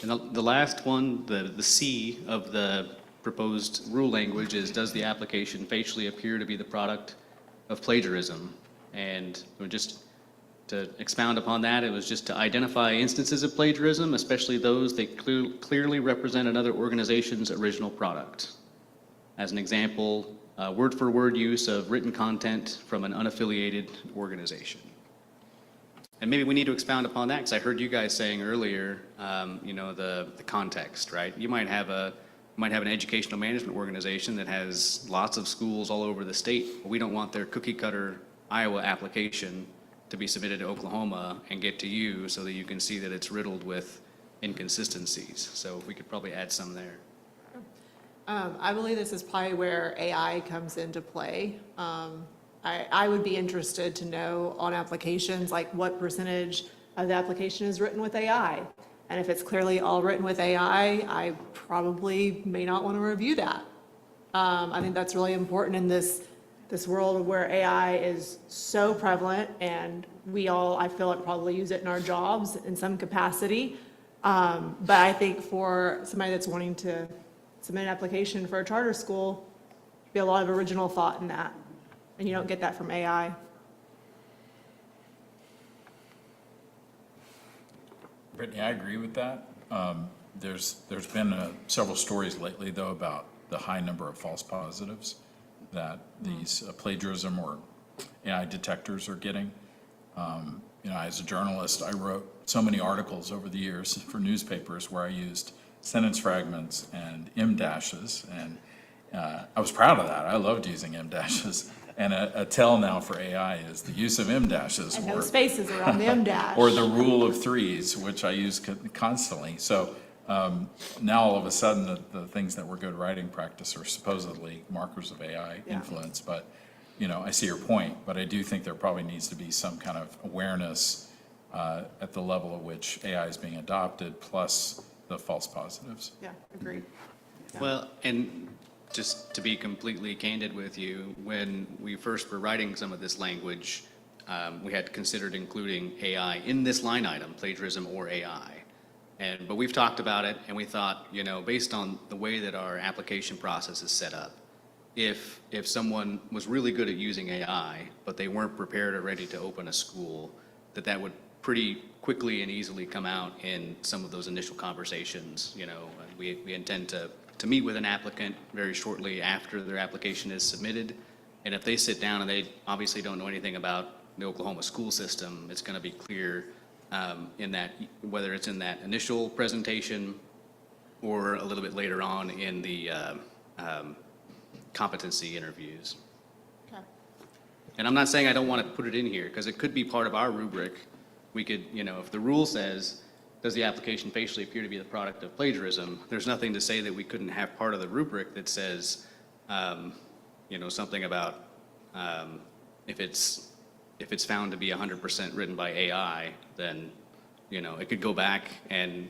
And the last one, the C of the proposed rule language is, does the application facially appear to be the product of plagiarism? And just to expound upon that, it was just to identify instances of plagiarism, especially those that clearly represent another organization's original product. As an example, word-for-word use of written content from an unaffiliated organization. And maybe we need to expound upon that, because I heard you guys saying earlier, the context, right? You might have an educational management organization that has lots of schools all over the state. We don't want their cookie-cutter Iowa application to be submitted to Oklahoma and get to you so that you can see that it's riddled with inconsistencies. So we could probably add some there. I believe this is probably where AI comes into play. I would be interested to know on applications, like what percentage of the application is written with AI. And if it's clearly all written with AI, I probably may not want to review that. I think that's really important in this world where AI is so prevalent, and we all, I feel like, probably use it in our jobs in some capacity. But I think for somebody that's wanting to submit an application for a charter school, be a lot of original thought in that. And you don't get that from AI. Brittany, I agree with that. There's been several stories lately, though, about the high number of false positives that these plagiarism or AI detectors are getting. As a journalist, I wrote so many articles over the years for newspapers where I used sentence fragments and em dashes, and I was proud of that. I loved using M dashes. And a tell now for AI is the use of M dashes. And no spaces around the M dash. Or the rule of threes, which I use constantly. So now all of a sudden, the things that were good writing practice are supposedly markers of AI influence. But, you know, I see your point, but I do think there probably needs to be some kind of awareness at the level at which AI is being adopted, plus the false positives. Yeah, agreed. Well, and just to be completely candid with you, when we first were writing some of this language, we had considered including AI in this line item, plagiarism or AI. But we've talked about it, and we thought, you know, based on the way that our application process is set up, if someone was really good at using AI, but they weren't prepared or ready to open a school, that would pretty quickly and easily come out in some of those initial conversations. You know, we intend to meet with an applicant very shortly after their application is submitted. And if they sit down and they obviously don't know anything about the Oklahoma school system, it's going to be clear in that, whether it's in that initial presentation or a little bit later on in the competency interviews. Okay. And I'm not saying I don't want to put it in here, because it could be part of our rubric. We could, you know, if the rule says, does the application facially appear to be the product of plagiarism, there's nothing to say that we couldn't have part of the rubric that says, you know, something about if it's found to be 100% written by AI, then, you know, it could go back and,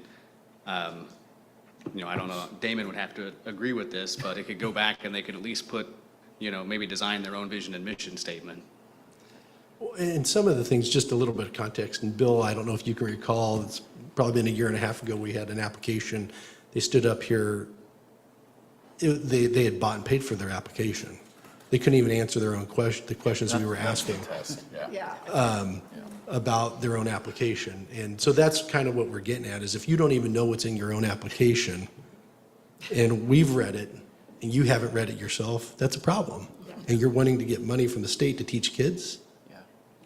you know, I don't know, Damon would have to agree with this, but it could go back and they could at least put, you know, maybe design their own vision and mission statement. And some of the things, just a little bit of context, and Bill, I don't know if you can recall, it's probably been a year and a half ago, we had an application. They stood up here, they had bought and paid for their application. They couldn't even answer their own the questions we were asking about their own application. And so that's kind of what we're getting at, is if you don't even know what's in your own application, and we've read it, and you haven't read it yourself, that's a problem. And you're wanting to get money from the state to teach kids?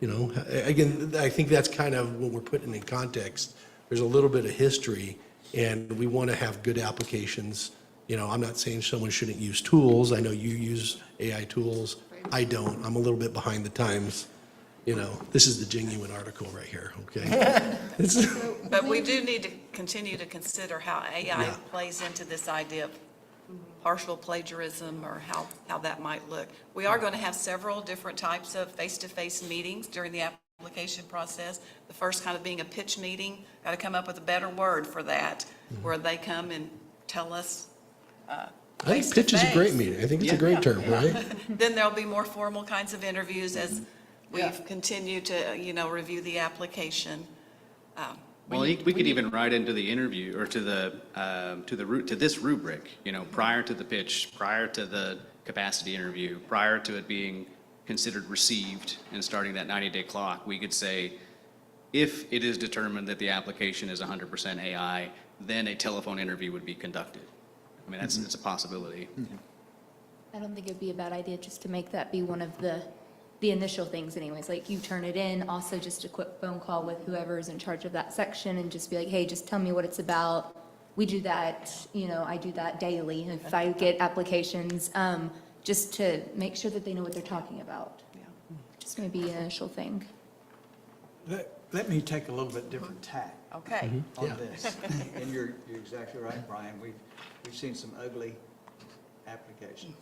You know, again, I think that's kind of what we're putting in context. There's a little bit of history, and we want to have good applications. You know, I'm not saying someone shouldn't use tools. I know you use AI tools. I don't. I'm a little bit behind the times. You know, this is the genuine article right here, okay? But we do need to continue to consider how AI plays into this idea of partial plagiarism, or how that might look. We are going to have several different types of face-to-face meetings during the application process. The first kind of being a pitch meeting. Got to come up with a better word for that, where they come and tell us I think pitch is a great meeting. I think it's a great term, right? Then there'll be more formal kinds of interviews as we've continued to, you know, review the application. Well, we could even write into the interview, or to this rubric, you know, prior to the pitch, prior to the capacity interview, prior to it being considered received and starting that 90-day clock, we could say, if it is determined that the application is 100% AI, then a telephone interview would be conducted. I mean, it's a possibility. I don't think it'd be a bad idea just to make that be one of the initial things anyways, like you turn it in, also just a quick phone call with whoever is in charge of that section and just be like, hey, just tell me what it's about. We do that, you know, I do that daily if I get applications, just to make sure that they know what they're talking about. Just maybe an initial thing. Let me take a little bit different tack on this. And you're exactly right, Brian. We've seen some ugly applications.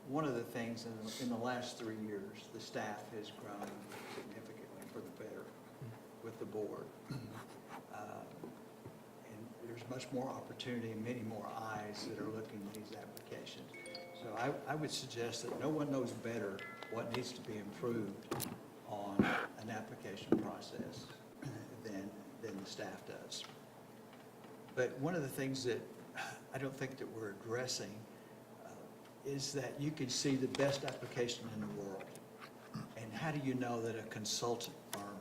One of the things in the last 3 years, the staff has grown significantly for the better with the board. And there's much more opportunity and many more eyes that are looking at these applications. So I would suggest that no one knows better what needs to be improved on an application process than the staff does. But one of the things that I don't think that we're addressing is that you can see the best application in the world. And how do you know that a consultant firm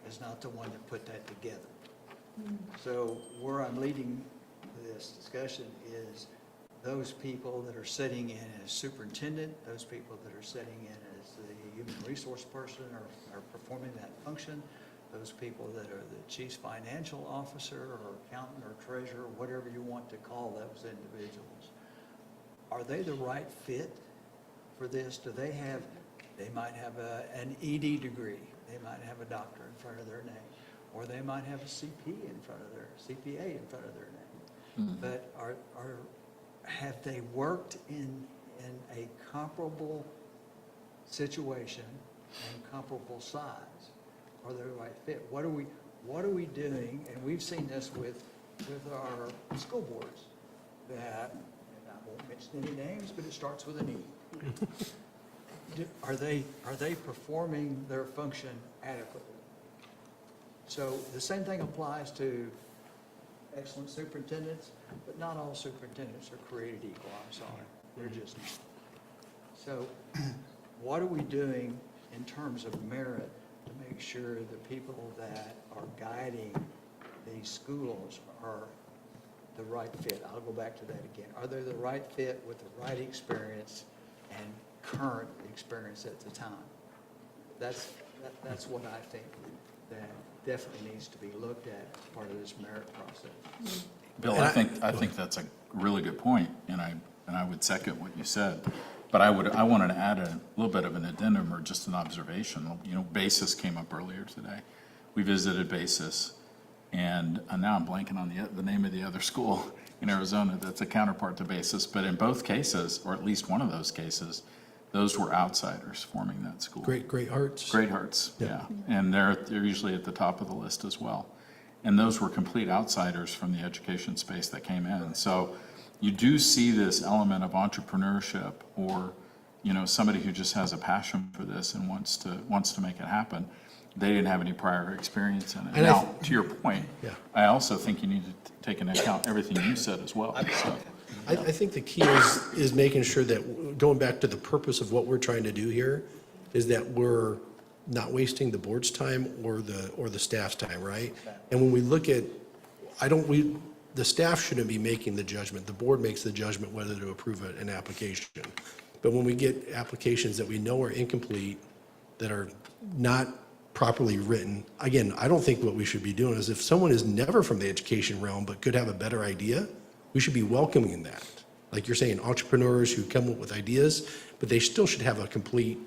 is not the one that put that together? So where I'm leading this discussion is those people that are sitting in as superintendent, those people that are sitting in as the human resource person are performing that function, those people that are the chief financial officer or accountant or treasurer, whatever you want to call those individuals. are they the right fit for this? Do they have, they might have an ED degree, they might have a doctor in front of their name, or they might have a CP in front of their, CPA in front of their name. But have they worked in a comparable situation and comparable size? Are they the right fit? What are we doing? And we've seen this with our school boards that, and I won't mention any names, but it starts with an E. Are they performing their function adequately? So the same thing applies to excellent superintendents, but not all superintendents are created equal, I'm sorry. They're just not. So what are we doing in terms of merit to make sure the people that are guiding these schools are the right fit? I'll go back to that again. Are they the right fit with the right experience and current experience at the time? That's what I think that definitely needs to be looked at as part of this merit process. Bill, I think that's a really good point, and I would second what you said. But I wanted to add a little bit of an addendum or just an observation. You know, BASIS came up earlier today. We visited BASIS, and now I'm blanking on the name of the other school in Arizona that's a counterpart to BASIS. But in both cases, or at least one of those cases, those were outsiders forming that school. Great Hearts. Great Hearts, yeah. And they're usually at the top of the list as well. And those were complete outsiders from the education space that came in. So you do see this element of entrepreneurship, or, you know, somebody who just has a passion for this and wants to make it happen. They didn't have any prior experience in it. And now, to your point, Yeah. I also think you need to take into account everything you said as well. So, I think the key is making sure that, going back to the purpose of what we're trying to do here, is that we're not wasting the board's time or the staff's time, right? And when we look at, the staff shouldn't be making the judgment. The board makes the judgment whether to approve an application. But when we get applications that we know are incomplete, that are not properly written, again, I don't think what we should be doing is, if someone is never from the education realm but could have a better idea, we should be welcoming that. Like you're saying, entrepreneurs who come up with ideas, but they still should have a complete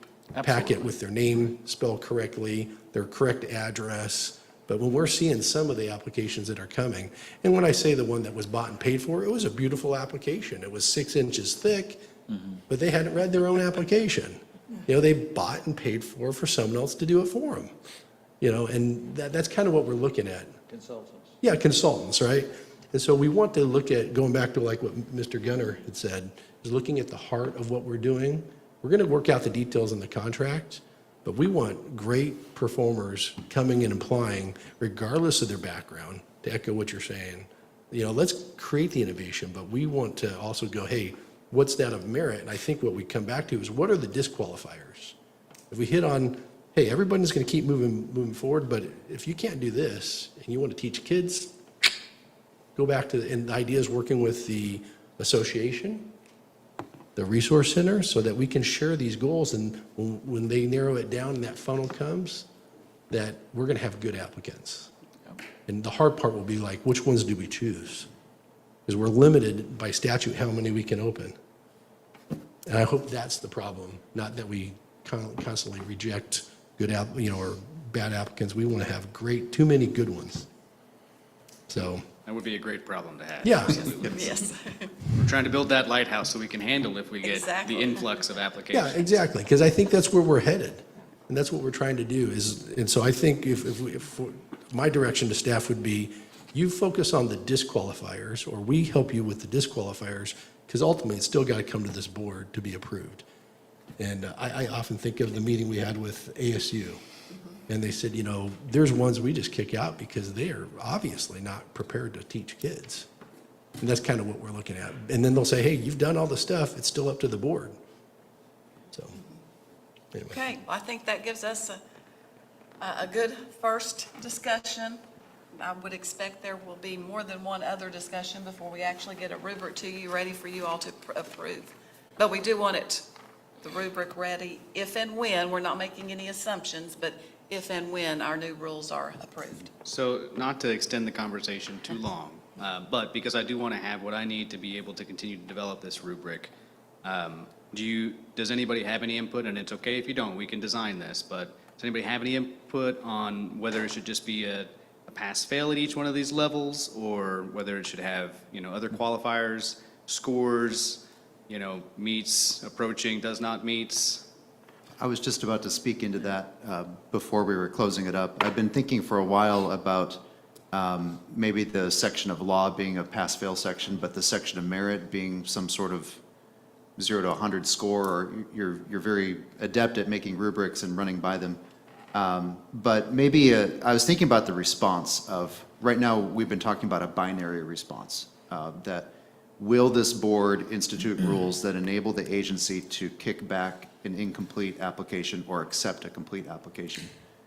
packet with their name spelled correctly, their correct address. But when we're seeing some of the applications that are coming, and when I say the one that was bought and paid for, it was a beautiful application. It was 6 inches thick, but they hadn't read their own application. You know, they bought and paid for someone else to do it for them. You know, and that's kind of what we're looking at. Consultants. Yeah, consultants, right? And so we want to look at, going back to like what Mr. Gunner had said, is looking at the heart of what we're doing. We're going to work out the details in the contract, but we want great performers coming and applying regardless of their background, to echo what you're saying. You know, let's create the innovation, but we want to also go, hey, what's that of merit? And I think what we come back to is, what are the disqualifiers? If we hit on, hey, everybody's going to keep moving forward, but if you can't do this and you want to teach kids, go back to, and the idea is working with the association, the resource center, so that we can share these goals, and when they narrow it down and that funnel comes, that we're going to have good applicants. And the hard part will be like, which ones do we choose? Because we're limited by statute how many we can open. And I hope that's the problem, not that we constantly reject good or bad applicants. We want to have too many good ones. So. That would be a great problem to have. Yeah. Absolutely. Yes. We're trying to build that lighthouse so we can handle if we get Exactly. the influx of applications. Yeah, exactly, because I think that's where we're headed, and that's what we're trying to do and so I think if my direction to staff would be, you focus on the disqualifiers, or we help you with the disqualifiers, because ultimately it's still got to come to this board to be approved. And I often think of the meeting we had with ASU, and they said, you know, there's ones we just kick out because they are obviously not prepared to teach kids. And that's kind of what we're looking at. And then they'll say, hey, you've done all the stuff, it's still up to the board. So, anyway. Okay, well, I think that gives us a good first discussion. I would expect there will be more than one other discussion before we actually get a rubric to you, ready for you all to approve. But we do want the rubric ready if and when, we're not making any assumptions, but if and when our new rules are approved. So not to extend the conversation too long, but because I do want to have what I need to be able to continue to develop this rubric Does anybody have any input, and it's okay if you don't, we can design this, but does anybody have any input on whether it should just be a pass-fail at each one of these levels, or whether it should have, other qualifiers, scores, meets, approaching, does not meets? I was just about to speak into that before we were closing it up. I've been thinking for a while about maybe the section of law being a pass-fail section, but the section of merit being some sort of 0 to 100 score, or you're very adept at making rubrics and running by them. But maybe I was thinking about the response of, right now we've been talking about a binary response, that will this board institute rules that enable the agency to kick back an incomplete application or accept a complete application?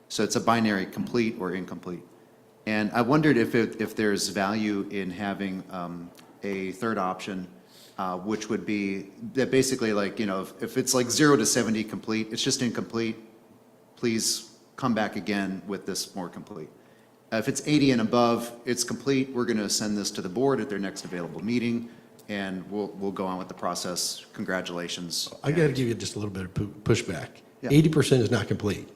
So it's a binary, complete or incomplete. And I wondered if there's value in having a third option, which would be that basically, like, if it's like 0 to 70 complete, it's just incomplete, please come back again with this more complete. If it's 80 and above, it's complete, we're going to send this to the board at their next available meeting, and we'll go on with the process. Congratulations. I got to give you just a little bit of pushback. Yeah. 80% is not complete.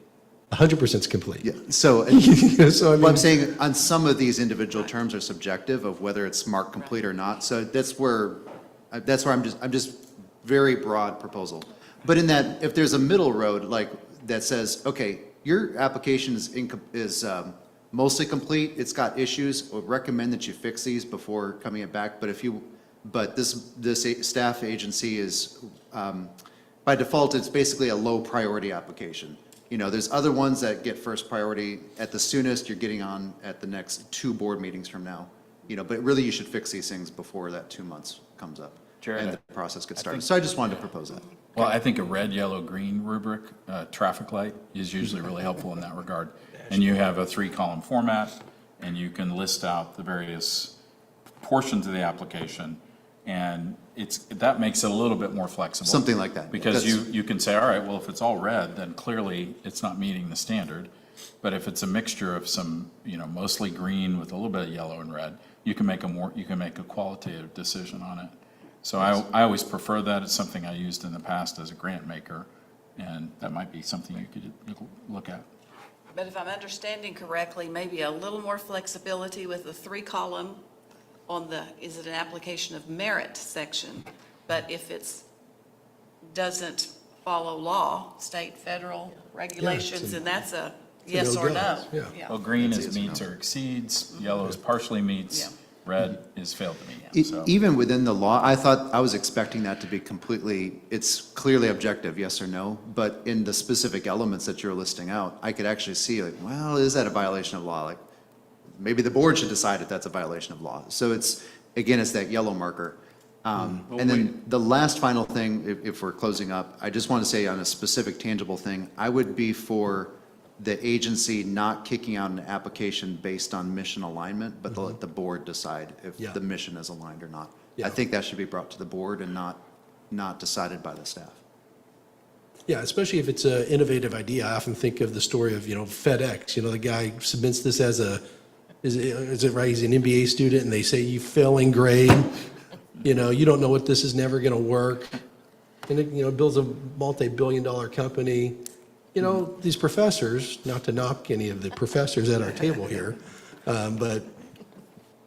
100% is complete. Yeah. So, So, I mean, well, I'm saying on some of these individual terms are subjective of whether it's marked complete or not. So that's where I'm just very broad proposal. But in that, if there's a middle road like that says, okay, your application is mostly complete, it's got issues, I would recommend that you fix these before coming it back. But this staff agency is, by default, it's basically a low priority application. There's other ones that get first priority at the soonest, you're getting on at the next 2 board meetings from now. But really you should fix these things before that 2 months comes up Jared, and the process gets started. So I just wanted to propose that. Well, I think a red, yellow, green rubric, traffic light, is usually really helpful in that regard. And you have a 3-column format, and you can list out the various portions of the application, and that makes it a little bit more flexible. Something like that. Because you can say, all right, well, if it's all red, then clearly it's not meeting the standard. But if it's a mixture of some, mostly green with a little bit of yellow and red, you can make a qualitative decision on it. So I always prefer that. It's something I used in the past as a grant maker, and that might be something you could look at. But if I'm understanding correctly, maybe a little more flexibility with the 3-column on is it an application of merit section? But if doesn't follow law, state, federal regulations, then that's a yes or no. Yeah. Well, green is meets or exceeds, yellow is partially meets, red is failed to meet. So- Even within the law, I was expecting that to be it's clearly objective, yes or no, but in the specific elements that you're listing out, I could actually see like, well, is that a violation of law? Like, maybe the board should decide if that's a violation of law. So it's that yellow marker. And then the last final thing, if we're closing up, I just want to say on a specific tangible thing, I would be for the agency not kicking out an application based on mission alignment, but they'll let the board decide if the mission is aligned or not. Yeah. I think that should be brought to the board and not decided by the staff. Yeah, especially if it's an innovative idea. I often think of the story of, FedEx. The guy submits this as is it right? He's an MBA student, and they say you failing grade. You don't know what this is never going to work. And it builds a multi-billion-dollar company. These professors, not to knock any of the professors at our table here, but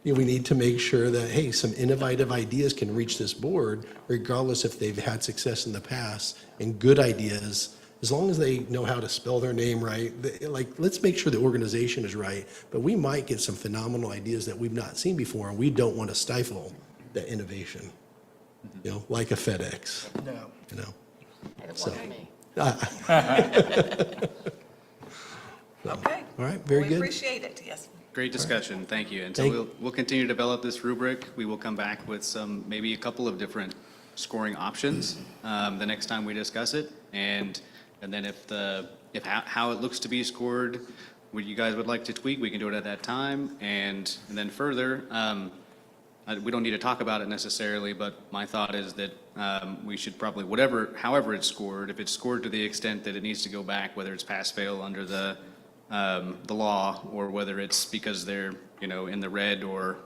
we need to make sure that, hey, some innovative ideas can reach this board, regardless if they've had success in the past, and good ideas, as long as they know how to spell their name right. Let's make sure the organization is right, but we might get some phenomenal ideas that we've not seen before, and we don't want to stifle that innovation, like a FedEx. No. And it wasn't me. Okay. All right, very We good. appreciate it, yes. Great discussion, thank you. And so we'll continue to develop this rubric. We will come back with maybe a couple of different scoring options the next time we discuss it. And then if how it looks to be scored, what you guys would like to tweak, we can do it at that time. And then further, we don't need to talk about it necessarily, but my thought is that we should probably, however it's scored, if it's scored to the extent that it needs to go back, whether it's pass-fail under the law, or whether it's because they're, in the red or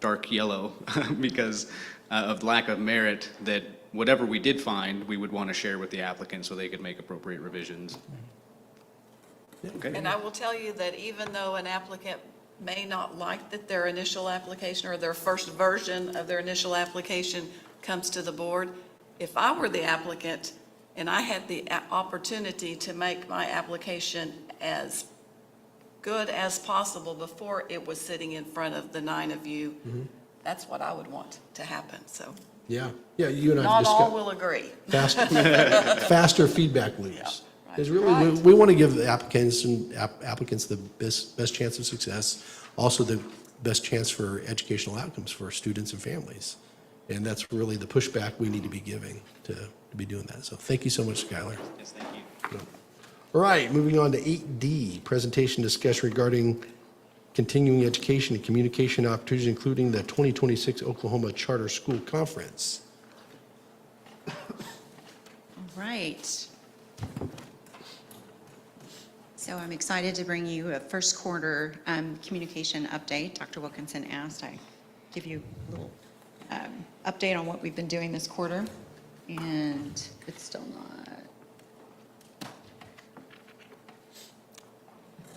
dark yellow because of lack of merit, that whatever we did find, we would want to share with the applicant so they could make appropriate revisions. Okay. And I will tell you that even though an applicant may not like that their initial application or their first version of their initial application comes to the board, if I were the applicant and I had the opportunity to make my application as good as possible before it was sitting in front of the 9 of you, that's what I would want to happen, so. Yeah, you and I Not all discussed will agree. faster feedback loops. Because really, Right. we want to give the applicants the best chance of success, also the best chance for educational outcomes for students and families. And that's really the pushback we need to be giving to be doing that. So thank you so much, Skylar. Yes, thank you. All right, moving on to 8D, presentation discussion regarding continuing education and communication opportunities, including the 2026 Oklahoma Charter School Conference. All right. So I'm excited to bring you a first quarter communication update. Dr. Wilkinson asked I give you a little update on what we've been doing this quarter, and it's still not.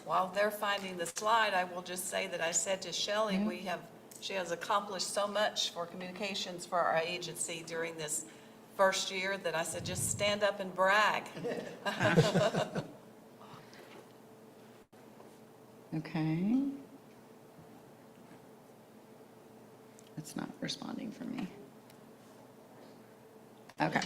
While they're finding the slide, I will just say that I said to Shelley, she has accomplished so much for communications for our agency during this first year that I said, just stand up and brag. Okay. It's not responding for me. Okay.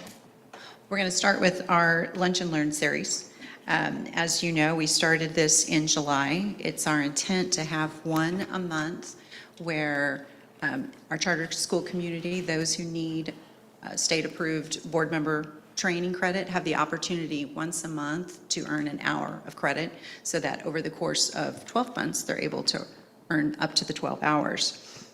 We're going to start with our Lunch and Learn series. As you know, we started this in July. It's our intent to have one a month where our charter school community, those who need state-approved board member training credit, have the opportunity once a month to earn an hour of credit, so that over the course of 12 months, they're able to earn up to the 12 hours.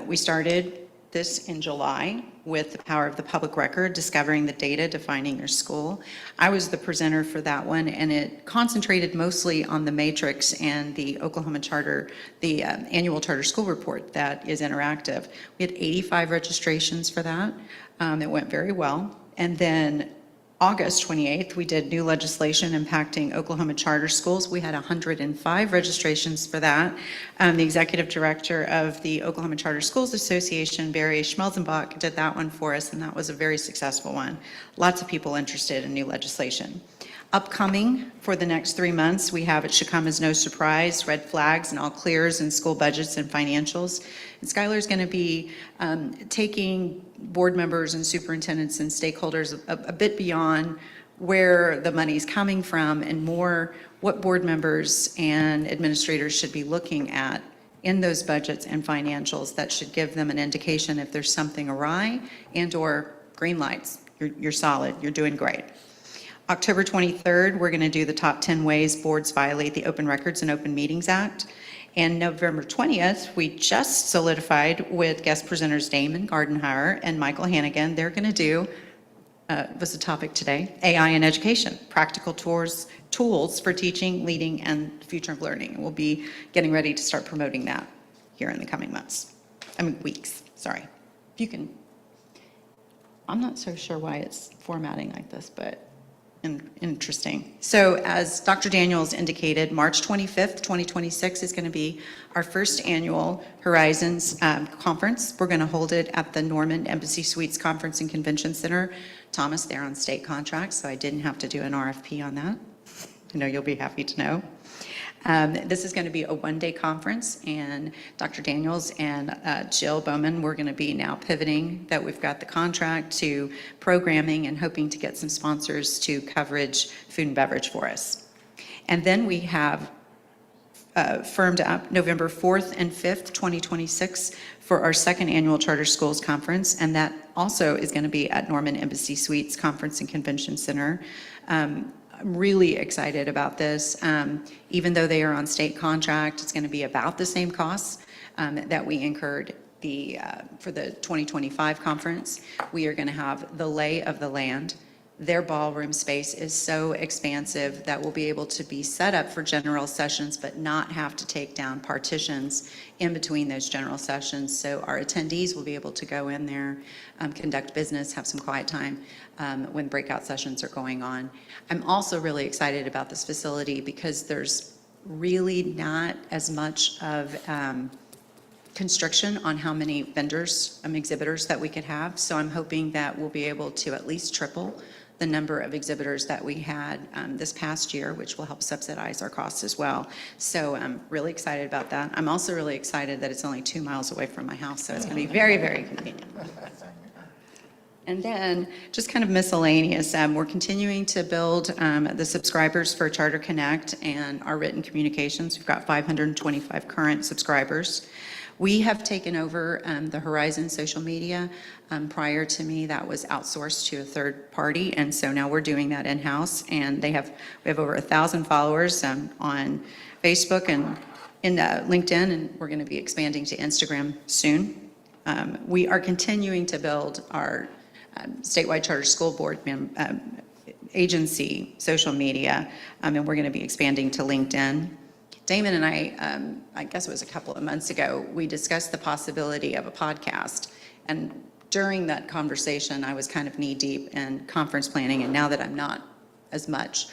We started this in July with the power of the public record, discovering the data, defining your school. I was the presenter for that one, and it concentrated mostly on the matrix and the Oklahoma Charter, the annual charter school report that is interactive. We had 85 registrations for that. It went very well. And then August 28th, we did new legislation impacting Oklahoma charter schools. We had 105 registrations for that. The executive director of the Oklahoma Charter Schools Association, Barry Schmelzenbach, did that one for us, and that was a very successful one. Lots of people interested in new legislation. Upcoming for the next 3 months, we have It Should Come As No Surprise, red flags and all clears in school budgets and financials. And Skylar's going to be taking board members and superintendents and stakeholders a bit beyond where the money's coming from and more what board members and administrators should be looking at in those budgets and financials that should give them an indication if there's something awry and or green lights. You're solid, you're doing great. October 23rd, we're going to do the top 10 ways boards violate the Open Records and Open Meetings Act. And November 20th, we just solidified with guest presenters Damon Gardenhire and Michael Hannigan. They're going to do, was the topic today, AI in education, practical tools for teaching, leading, and future of learning. And we'll be getting ready to start promoting that here in the coming weeks, sorry. If you can, I'm not so sure why it's formatting like this, but interesting. So as Dr. Daniels indicated, March 25th, 2026 is going to be our first annual Horizons conference. We're going to hold it at the Norman Embassy Suites Conference and Convention Center. Thomas, they're on state contracts, so I didn't have to do an RFP on that. I know you'll be happy to know. This is going to be a one-day conference, and Dr. Daniels and Jill Bowman, we're going to be now pivoting that we've got the contract to programming and hoping to get some sponsors to coverage food and beverage for us. And then we have firmed up November 4th and 5th, 2026 for our second annual Charter Schools Conference, and that also is going to be at Norman Embassy Suites Conference and Convention Center. I'm really excited about this. Even though they are on state contract, it's going to be about the same costs that we incurred for the 2025 conference. We are going to have the lay of the land their ballroom space is so expansive that we'll be able to be set up for general sessions, but not have to take down partitions in between those general sessions. So our attendees will be able to go in there, conduct business, have some quiet time when breakout sessions are going on. I'm also really excited about this facility because there's really not as much of constriction on how many vendors, exhibitors that we could have. So I'm hoping that we'll be able to at least triple the number of exhibitors that we had this past year, which will help subsidize our costs as well. So I'm really excited about that. I'm also really excited that it's only 2 miles away from my house, so it's going to be very, very convenient. And then, just kind of miscellaneous, we're continuing to build the subscribers for Charter Connect and our written communications. We've got 525 current subscribers. We have taken over the Horizon social media. Prior to me, that was outsourced to a third party, and so now we're doing that in-house. And we have over 1,000 followers on Facebook and in LinkedIn, and we're going to be expanding to Instagram soon. We are continuing to build our statewide charter school board agency social media, and we're going to be expanding to LinkedIn. Damon and I guess it was a couple of months ago, we discussed the possibility of a podcast. And during that conversation, I was kind of knee-deep in conference planning, and now that I'm not as much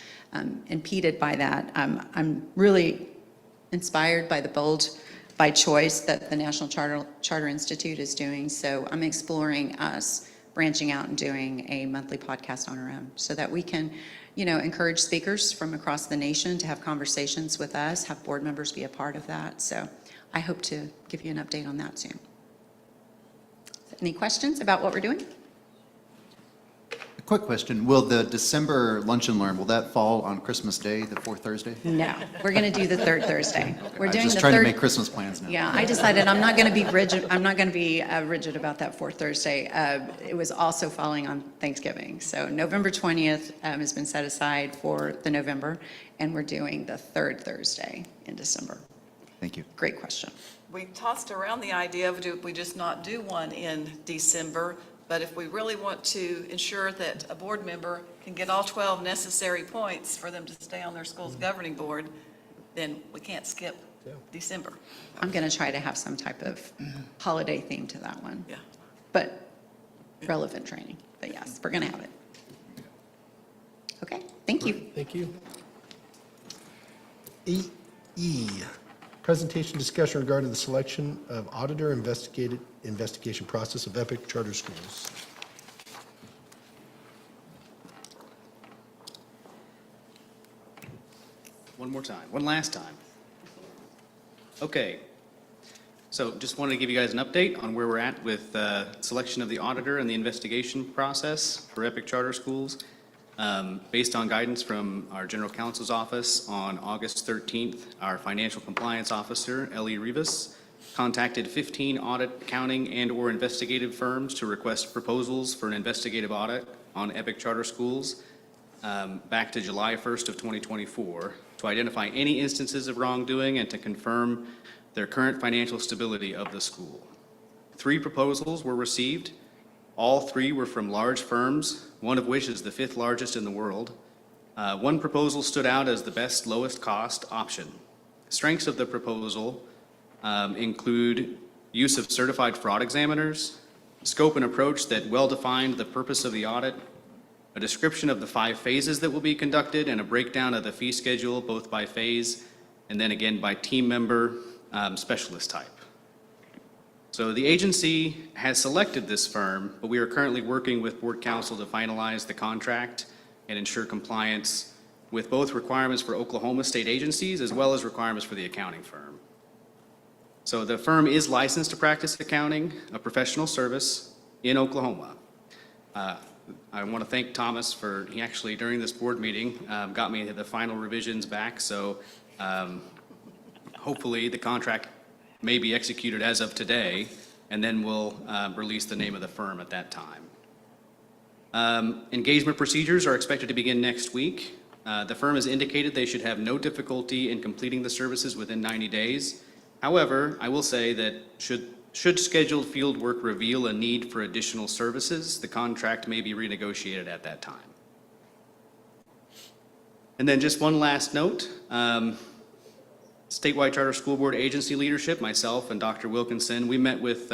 impeded by that, I'm really inspired by the Bold by Choice that the National Charter Institute is doing. So I'm exploring us branching out and doing a monthly podcast on our own so that we can encourage speakers from across the nation to have conversations with us, have board members be a part of that. So I hope to give you an update on that soon. Any questions about what we're doing? A quick question. Will the December Lunch and Learn, will that fall on Christmas Day, the fourth Thursday? No, we're going to do the third Thursday. We're doing just the trying to third. make Christmas plans now. Yeah, I decided I'm not going to be rigid. I'm not going to be rigid about that fourth Thursday. It was also falling on Thanksgiving. So November 20th has been set aside for the November, and we're doing the third Thursday in December. Thank you. Great question. We tossed around the idea of we just not do one in December, but if we really want to ensure that a board member can get all 12 necessary points for them to stay on their school's governing board, then we can't skip December. I'm going to try to have some type of holiday theme to that one. Yeah. But relevant training. But yes, we're going to have it. Okay, thank you. Thank you. 8E, presentation discussion regarding the selection of auditor investigation process of Epic Charter Schools. One more time, one last time. Okay, so just wanted to give you guys an update on where we're at with selection of the auditor and the investigation process for Epic Charter Schools. Based on guidance from our General Counsel's office on August 13th, our Financial Compliance Officer, Ellie Rivas, contacted 15 audit, accounting, and/or investigative firms to request proposals for an investigative audit on Epic Charter Schools back to July 1st of 2024 to identify any instances of wrongdoing and to confirm their current financial stability of the school. 3 proposals were received. All 3 were from large firms, one of which is the 5th largest in the world. One proposal stood out as the best lowest cost option. Strengths of the proposal include use of certified fraud examiners, scope and approach that well-defined the purpose of the audit, a description of the 5 phases that will be conducted, and a breakdown of the fee schedule both by phase and then again by team member specialist type. So the agency has selected this firm, but we are currently working with Board Counsel to finalize the contract and ensure compliance with both requirements for Oklahoma state agencies as well as requirements for the accounting firm. So the firm is licensed to practice accounting, a professional service in Oklahoma. I want to thank Thomas for, he actually during this board meeting got me the final revisions back, so hopefully the contract may be executed as of today, and then we'll release the name of the firm at that time. Engagement procedures are expected to begin next week. The firm has indicated they should have no difficulty in completing the services within 90 days. However, I will say that should scheduled field work reveal a need for additional services, the contract may be renegotiated at that time. And then just one last note, statewide charter school board agency leadership, myself and Dr. Wilkinson, we met with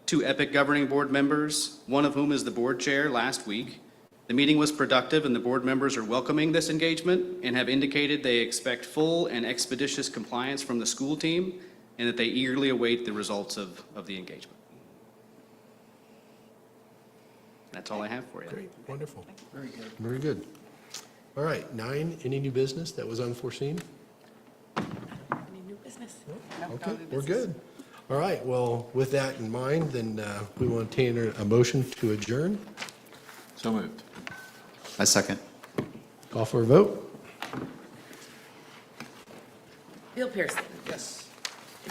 2 EPIC governing board members, one of whom is the board chair, last week. The meeting was productive and the board members are welcoming this engagement and have indicated they expect full and expeditious compliance from the school team and that they eagerly await the results of the engagement. That's all I have for you. Great, wonderful. Very good. Very good. All right, 9, any new business that was unforeseen? Any new business? Okay, we're good. All right, well, with that in mind, then we want to entertain a motion to adjourn. So moved. I second. Call for a vote? Bill Pearson. Yes.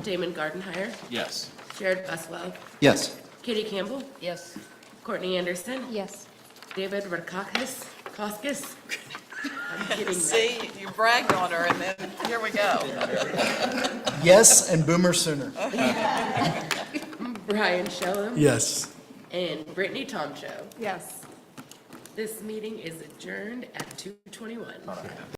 Damon Gardenhire. Yes. Jared Buswell. Yes. Katie Campbell. Yes. Courtney Anderson. Yes. David Rakakis. Koskis. I'm getting that. See, you bragged on her, and then here we go. Yes, and Boomer Sooner. Brian Shellham. Yes. And Brittany Tomcho. Yes. This meeting is adjourned at 2:21.